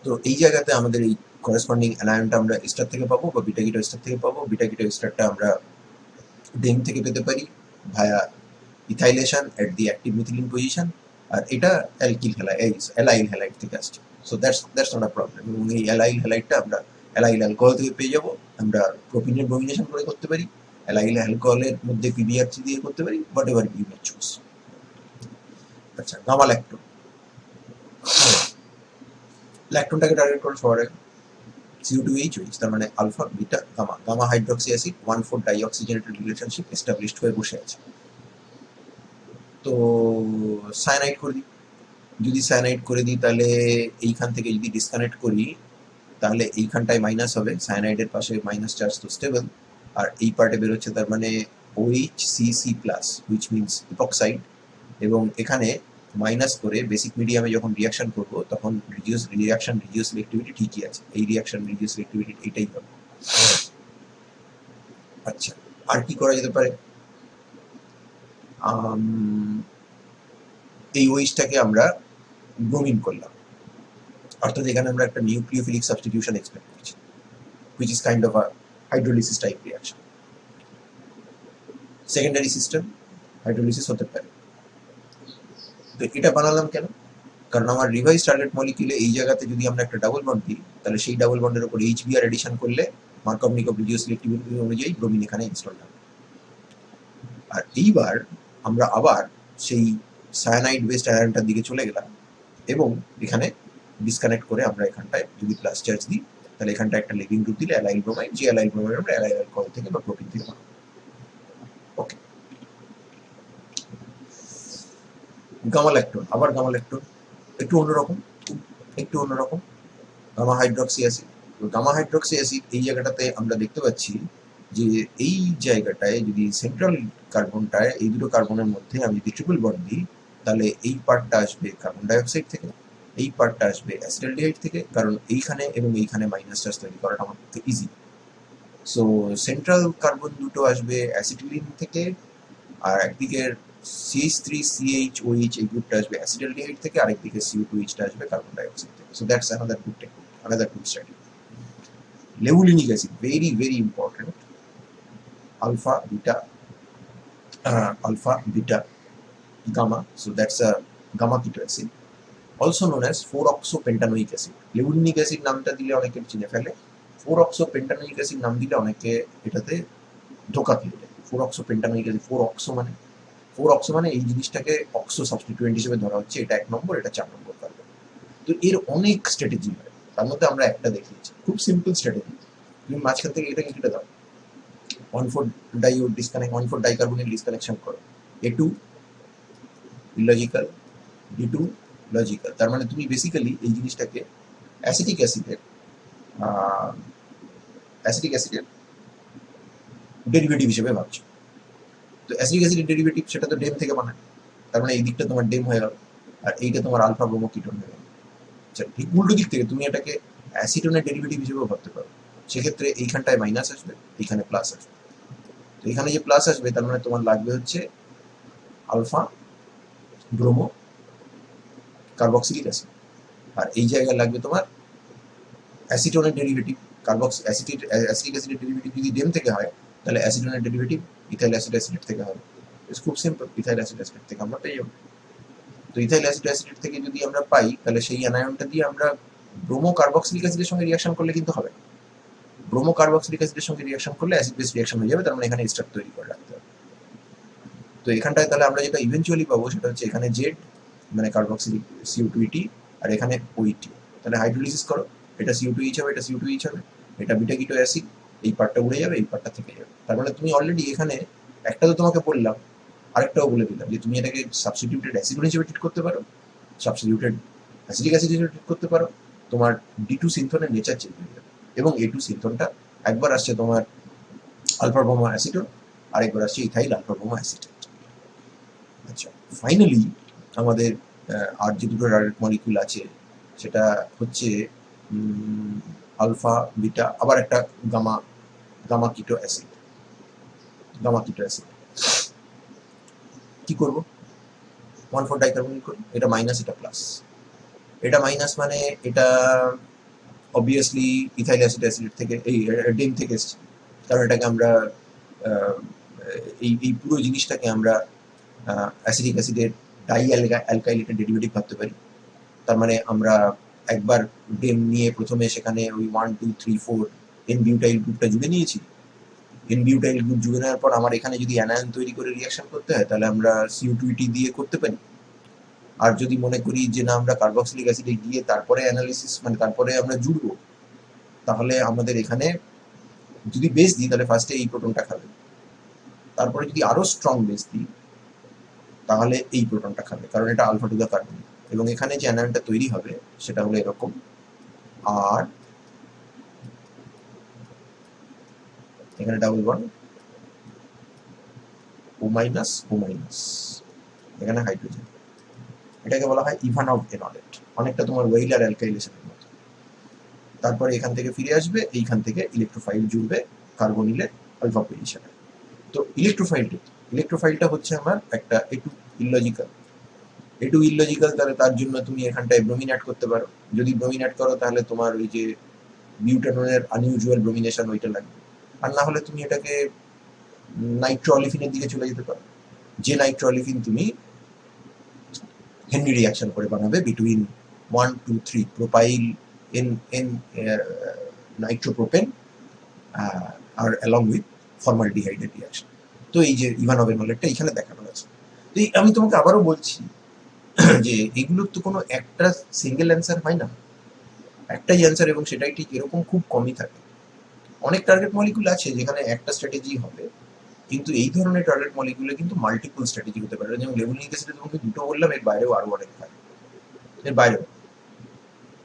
তো এই জায়গাতে আমাদের এই করেসপন্ডিং অ্যানায়নটা আমরা স্টার থেকে পাবো বা বিটা গিটা স্টার থেকে পাবো। বিটা গিটা স্টারটা আমরা ডেম থেকে পেতে পারি ভায়া ইথাইলেশন এট দি অ্যাক্টিভ মিথিলিন পজিশন, আর এটা অ্যালাইল হ্যালাইড থেকে আসছে। So that's not a problem. এবং এই অ্যালাইল হ্যালাইডটা আমরা অ্যালাইল অ্যালকোহল থেকে পেয়ে যাবো। আমরা প্রোপিনের ব্রোমিনেশন করে করতে পারি, অ্যালাইল অ্যালকোহলের মধ্যে পিবিআরসি দিয়ে করতে পারি, whatever you may choose. আচ্ছা, গামা ল্যাকটোন। ল্যাকটোনটাকে টার্গেট করো সবার আগে CO2H, তার মানে alpha beta gamma. Gamma hydroxy acid 1,4 dioxygenated relationship established হয়ে বসে আছে। তো সায়ানাইড করে দিই। যদি সায়ানাইড করে দিই তাহলে এইখান থেকে যদি ডিসকানেক্ট করি তাহলে এইখানটায় মাইনাস হবে, সায়ানাইডের পাশে মাইনাস চার্জ তো স্টেবল, আর এই পার্টে বেরোচ্ছে তার মানে OHCC প্লাস হুইচ মিনস ইপক্সাইড। এবং এখানে মাইনাস করে বেসিক মিডিয়ামে যখন রিয়াকশন করবো তখন রিডিউস সিলেক্টিভিটি ঠিকই আছে, এই রিয়াকশন রিডিউস সিলেক্টিভিটি এইটাই হবে। আচ্ছা, আর কি করা যেতে পারে? এই ওইচটাকে আমরা ব্রোমিন করলাম, অর্থাৎ এখানে আমরা একটা নিউক্লিওফিলিক সাবস্টিটিউশন এক্সপেক্ট করছি, which is kind of a hydrolysis type reaction. Secondary system hydrolysis হতে পারে। তো এটা বানালাম কেন? কারণ আমার রিভাইজ টার্গেট মলিকিউলে এই জায়গাতে যদি আমরা একটা ডাবল বন্ড দিই তাহলে সেই ডাবল বন্ডের উপর HBr এডিশন করলে মার্কভ-নিকভ রিডিউস সিলেক্টিভিটি অনুযায়ী ব্রোমিন এখানে ইনস্টল হবে। আর এইবার আমরা আবার সেই সায়ানাইড বেসড আয়নটার দিকে চলে গেলাম এবং এখানে ডিসকানেক্ট করে আমরা এখানটায় যদি প্লাস চার্জ দিই তাহলে এখানটা একটা লিভিং গ্রুপ দিলে অ্যালাইল ব্রোমাইড, যে অ্যালাইল ব্রোমাইড আমরা অ্যালাইল অ্যালকোহল থেকে বা প্রোপিন থেকে বানাবো। Okay, gamma lactone. আবার গামা ল্যাকটোন একটু অন্যরকম gamma hydroxy acid. Gamma hydroxy acid এই জায়গাটাতে আমরা দেখতে পাচ্ছি যে এই জায়গাটায় যদি সেন্ট্রাল কার্বনটায় এই দুটো কার্বনের মধ্যে আমি যদি ট্রিপল বন্ড দিই তাহলে এই পার্টটা আসবে কার্বন ডাইঅক্সাইড থেকে, এই পার্টটা আসবে অ্যাসিটালডিহাইড থেকে, কারণ এইখানে এবং এইখানে মাইনাস চার্জ তৈরি করাটা আমার পক্ষে ইজি। সো সেন্ট্রাল কার্বন দুটো আসবে অ্যাসিটিলিন থেকে, আর একদিকের CH3CHOH এই গ্রুপটা আসবে অ্যাসিটালডিহাইড থেকে, আরেকদিকে CO2H টা আসবে কার্বন ডাইঅক্সাইড থেকে। So that's another good technique, another good strategy. Levulinic acid, very very important. alpha beta gamma, so that's a gamma keto acid, also known as 4-oxopentanoic acid. Levulinic acid নামটা দিলে অনেকে চিনে ফেলে, 4-oxopentanoic acid নাম দিলে অনেকে এটাতে ধোকা খেয়ে যায়। 4-oxopentanoic acid, 4-oxo মানে এই জিনিসটাকে অক্সো সাবস্টিটিউয়েন্ট হিসেবে ধরা হচ্ছে, এটা 1 নম্বর, এটা 4 নম্বর কার্বন। তো এর অনেক স্ট্র্যাটেজি হয়, তার মধ্যে আমরা একটা দেখিয়েছি, খুব সিম্পল স্ট্র্যাটেজি। তুমি মাঝখান থেকে এটাকে কেটে দাও, 1,4 ডাইকার্বনিল ডিসকানেকশন করো, A2 ইলজিক্যাল, D2 লজিক্যাল। তার মানে তুমি বেসিক্যালি এই জিনিসটাকে অ্যাসিটিক অ্যাসিডের ডেরিভেটিভ হিসেবে ভাবছো। তো অ্যাসিটিক অ্যাসিডের ডেরিভেটিভ সেটা তো ডেম থেকে বানায়, তার মানে এই দিকটা তোমার ডেম হয়ে গেল আর এইটা তোমার আলফা ব্রোমো কিটোন হয়ে গেল। আচ্ছা, ঠিক উল্টো দিক থেকে তুমি এটাকে অ্যাসিটোনের ডেরিভেটিভ হিসেবেও ভাবতে পারো, সেক্ষেত্রে এইখানটায় মাইনাস আসবে, এইখানে প্লাস আসবে। তো এখানে যে প্লাস আসবে তার মানে তোমার লাগবে হচ্ছে আলফা ব্রোমো কার্বক্সিলিক অ্যাসিড, আর এই জায়গায় লাগবে তোমার অ্যাসিটোনের ডেরিভেটিভ। অ্যাসিটিক অ্যাসিডের ডেরিভেটিভ যদি ডেম থেকে হয় তাহলে অ্যাসিটোনের ডেরিভেটিভ ইথাইল অ্যাসিড থেকে হবে। খুব সিম্পল, ইথাইল অ্যাসিড থেকে আমরা পেয়ে যাবো। তো ইথাইল অ্যাসিড থেকে যদি আমরা পাই তাহলে সেই অ্যানায়নটা দিয়ে আমরা ব্রোমো কার্বক্সিলিক অ্যাসিডের সঙ্গে রিয়াকশন করলে কিন্তু হবে না। ব্রোমো কার্বক্সিলিক অ্যাসিডের সঙ্গে রিয়াকশন করলে অ্যাসিড বেস রিয়াকশন হয়ে যাবে, তার মানে এখানে এস্টার তৈরি করে রাখতে হবে। তো এখানটায় তাহলে আমরা যেটা ইভেনচুয়ালি পাবো সেটা হচ্ছে এখানে জেড মানে কার্বক্সিলিক CO2ET আর এখানে OET। তাহলে হাইড্রোলিসিস করো, এটা CO2H হবে, এটা CO2H হবে, এটা বিটা কিটো অ্যাসিড, এই পার্টটা উড়ে যাবে, এই পার্টটা থেকে যাবে। তার মানে তুমি অলরেডি এখানে একটা তো তোমাকে বললাম, আরেকটাও বলে দিলাম যে তুমি এটাকে সাবস্টিটিউটেড অ্যাসিড হিসেবে ট্রিট করতে পারো, সাবস্টিটিউটেড অ্যাসিটিক অ্যাসিড হিসেবে ট্রিট করতে পারো, তোমার D2 সিনথনের নেচার চেঞ্জ হয়ে যাবে এবং A2 সিনথনটা একবার আসছে তোমার আলফা ব্রোমো অ্যাসিটোন, আরেকবার আসছে ইথাইল আলফা ব্রোমো অ্যাসিটেট। আচ্ছা, ফাইনালি আমাদের আর যে দুটো টার্গেট মলিকিউল আছে সেটা হচ্ছে আলফা বিটা, আবার একটা gamma gamma keto acid. Gamma keto acid কি করব? 1,4 ডাইকার্বনিল করি। এটা মাইনাস, এটা প্লাস। এটা মাইনাস মানে এটা অবভিয়াসলি ইথাইল অ্যাসিড থেকে, এই ডিম থেকে এসছে, কারণ এটাকে আমরা এই পুরো জিনিসটাকে আমরা অ্যাসিডিক অ্যাসিডের ডাই অ্যালকাইলেটের ডেরিভেটিভ ভাবতে পারি। তার মানে আমরা একবার ডেম নিয়ে প্রথমে সেখানে ওই 1 2 3 4 এন বিউটাইল গ্রুপটা জুড়ে নিয়েছি। এন বিউটাইল গ্রুপ জুড়ে নেওয়ার পর আমার এখানে যদি অ্যানায়ন তৈরি করে রিয়াকশন করতে হয় তাহলে আমরা CO2 দিয়ে করতে পারি। আর যদি মনে করি যে না আমরা কার্বক্সিলিক অ্যাসিডে গিয়ে তারপরে অ্যানালিসিস মানে তারপরে আমরা জুড়বো, তাহলে আমাদের এখানে যদি বেস দিই তাহলে ফার্স্টে এই প্রোটনটা খাবে, তারপরে যদি আরো স্ট্রং বেস দিই তাহলে এই প্রোটনটা খাবে, কারণ এটা আলফা টু দা কার্বন। এবং এখানে যে অ্যানায়নটা তৈরি হবে সেটা হলো এরকম, আর এখানে ডাবল বন্ড ও মাইনাস ও মাইনাস, এখানে হাইড্রোজেন। এটাকে বলা হয় ইভানভ এনলেট, অনেকটা তোমার ওয়েইলার অ্যালকাইলেশনের মতো। তারপরে এখান থেকে ফিরে আসবে, এইখান থেকে ইলেকট্রোফাইল জুড়বে কার্বনিলের আলফা পজিশনে। তো ইলেকট্রোফাইলটা হচ্ছে আমার একটা এটু ইললজিক্যাল, তাহলে তার জন্য তুমি এখানটায় ব্রোমিন অ্যাড করতে পারো। যদি ব্রোমিন অ্যাড করো তাহলে তোমার ওই যে বিউটানোনের আনইউজুয়াল ব্রোমিনেশন ওইটা লাগবে। আর না হলে তুমি এটাকে নাইট্রোঅলিফিনের দিকে চলে যেতে পারো, যে নাইট্রোঅলিফিন তুমি হেনরি রিয়াকশন করে বানাবে between 1 2 3 propyl n n nitropropane আর অ্যালং উইথ ফর্মালডিহাইডের রিয়াকশন। তো এই যে ইভানভ এনলেটটা এখানে দেখানো আছে। তো আমি তোমাকে আবারও বলছি যে এগুলোর তো কোনো একটা সিঙ্গেল অ্যান্সার হয় না, একটাই অ্যান্সার, এবং সেটাই ঠিক এরকম খুব কমই থাকে। অনেক টার্গেট মলিকুল আছে যেখানে একটা স্ট্র্যাটেজি হবে, কিন্তু এই ধরনের টার্গেট মলিকুলে কিন্তু মাল্টিপল স্ট্র্যাটেজি হতে পারে। যেমন লেবুলিক অ্যাসিডে তোমাকে দুটো বললাম, এর বাইরেও আরো অনেক থাকে, এর বাইরেও।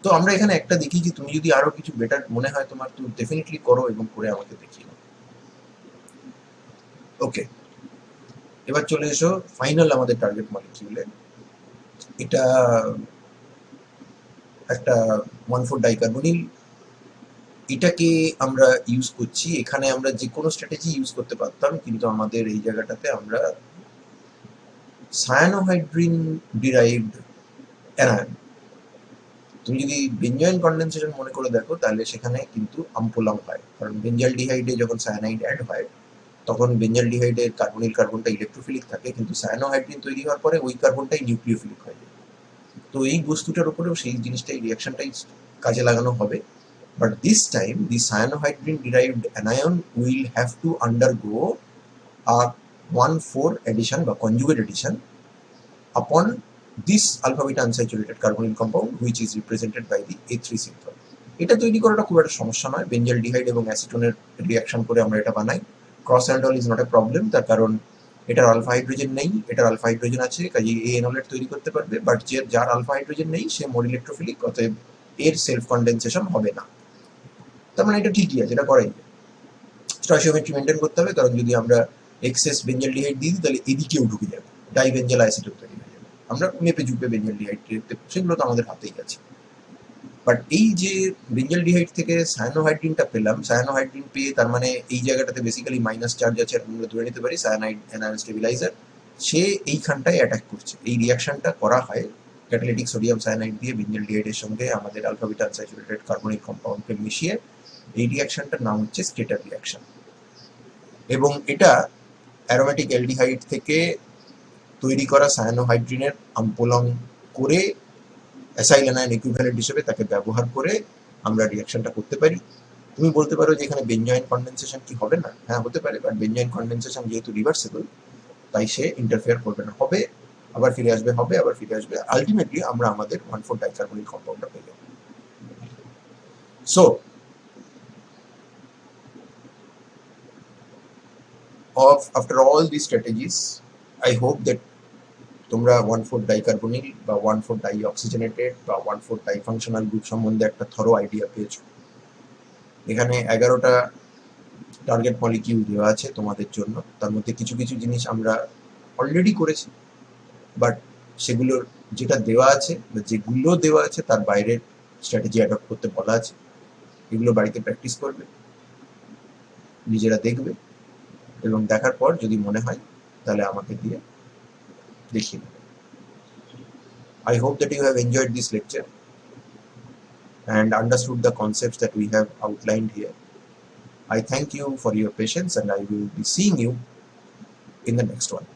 তো আমরা এখানে একটা দেখি যে তুমি যদি আরো কিছু বেটার মনে হয় তোমার, তো ডেফিনেটলি করো এবং করে আমাকে দেখিয়ে দাও। ওকে, এবার চলে এসো ফাইনাল আমাদের টার্গেট মলিকিউলে। এটা একটা 1,4 ডাইকার্বনিল। এটাকে আমরা ইউজ করছি, এখানে আমরা যে কোনো স্ট্র্যাটেজি ইউজ করতে পারতাম, কিন্তু আমাদের এই জায়গাটাতে আমরা সায়ানোহাইড্রিন ডিরাইভড অ্যানায়ন। তুমি যদি বেঞ্জয়েন কন্ডেনসেশন মনে করে দেখো তাহলে সেখানে কিন্তু আমপোলাম হয়, কারণ বেঞ্জালডিহাইডে যখন সায়ানাইড অ্যাড হয় তখন বেঞ্জালডিহাইডের কার্বনিল কার্বনটা ইলেকট্রোফিলিক থাকে, কিন্তু সায়ানোহাইড্রিন তৈরি হওয়ার পরে ওই কার্বনটাই নিউক্লিওফিলিক হয়ে যায়। তো এই বস্তুটার উপরেও সেই জিনিসটাই, রিয়াকশনটাই কাজে লাগানো হবে। But this time, the cyanohydrin-derived anion will have to undergo a 1,4 addition বা conjugate addition upon this alpha beta unsaturated carbonyl compound, which is represented by the A3 symbol. এটা তৈরি করাটা খুব একটা সমস্যা নয়, বেঞ্জালডিহাইড এবং অ্যাসিটোনের রিয়াকশন করে আমরা এটা বানাই। Cross aldol is not a problem, তার কারণ এটার আলফা হাইড্রোজেন নেই, এটার আলফা হাইড্রোজেন আছে, কাজে এ এনলেট তৈরি করতে পারবে। বাট যার আলফা হাইড্রোজেন নেই সে মোর ইলেকট্রোফিলিক, অতএব এর সেলফ কন্ডেনসেশন হবে না। তার মানে এটা ঠিকই আছে, এটা করাই যায়। স্টয়চিওমেট্রি মেনটেন করতে হবে, কারণ যদি আমরা এক্সেস বেঞ্জালডিহাইড দিয়ে দিই তাহলে এদিকেও ঢুকে যাবে, ডাইবেঞ্জাল অ্যাসিডও তৈরি হয়ে যাবে। আমরা মেপে ঝুপে বেঞ্জালডিহাইড সেগুলো তো আমাদের হাতেই আছে। বাট এই যে বেঞ্জালডিহাইড থেকে সায়ানোহাইড্রিনটা পেলাম, সায়ানোহাইড্রিন পেয়ে তার মানে এই জায়গাটাতে বেসিক্যালি মাইনাস চার্জ আছে, আমরা ধরে নিতে পারি সায়ানাইড অ্যানায়ন স্টেবিলাইজার, সে এইখানটায় অ্যাটাক করছে। এই রিয়াকশনটা করা হয় ক্যাটালিটিক সোডিয়াম সায়ানাইড দিয়ে বেঞ্জালডিহাইডের সঙ্গে আমাদের আলফা বিটা আনস্যাচুরেটেড কার্বনিক কম্পাউন্ডকে মিশিয়ে। এই রিয়াকশনটার নাম হচ্ছে স্কেটার রিয়াকশন, এবং এটা অ্যারোমেটিক অ্যালডিহাইড থেকে তৈরি করা সায়ানোহাইড্রিনের আমপোলং করে অ্যাসাইল অ্যানায়ন ইকুইভ্যালেন্ট হিসেবে তাকে ব্যবহার করে আমরা রিয়াকশনটা করতে পারি। তুমি বলতে পারো যে এখানে বেঞ্জয়েন কন্ডেনসেশন কি হবে না? হ্যাঁ, হতে পারে, বাট বেঞ্জয়েন কন্ডেনসেশন যেহেতু রিভার্সেবল তাই সে ইন্টারফেয়ার করবে না, হবে আবার ফিরে আসবে, হবে আবার ফিরে আসবে, আলটিমেটলি আমরা আমাদের 1,4 ডাইকার্বনিল কম্পাউন্ডটা পেয়ে যাব। So after all these strategies, I hope that তোমরা 1,4 ডাইকার্বনিল বা 1,4 ডাইঅক্সিজেনেটেড বা 1,4 ডাইফাংশনাল গ্রুপ সম্বন্ধে একটা থরো আইডিয়া পেয়েছো। এখানে 11টা টার্গেট মলিকিউল দেওয়া আছে তোমাদের জন্য, তার মধ্যে কিছু কিছু জিনিস আমরা অলরেডি করেছি, বাট সেগুলোর যেটা দেওয়া আছে বা যেগুলো দেওয়া আছে তার বাইরের স্ট্র্যাটেজি অ্যাডপ্ট করতে বলা আছে। এগুলো বাড়িতে প্র্যাকটিস করবে, নিজেরা দেখবে, এবং দেখার পর যদি মনে হয় তাহলে আমাকে দিয়ে দেখিয়ে দেবে। I hope that you have enjoyed this lecture and understood the concepts that we have outlined here. I thank you for your patience and I will be seeing you in the next one.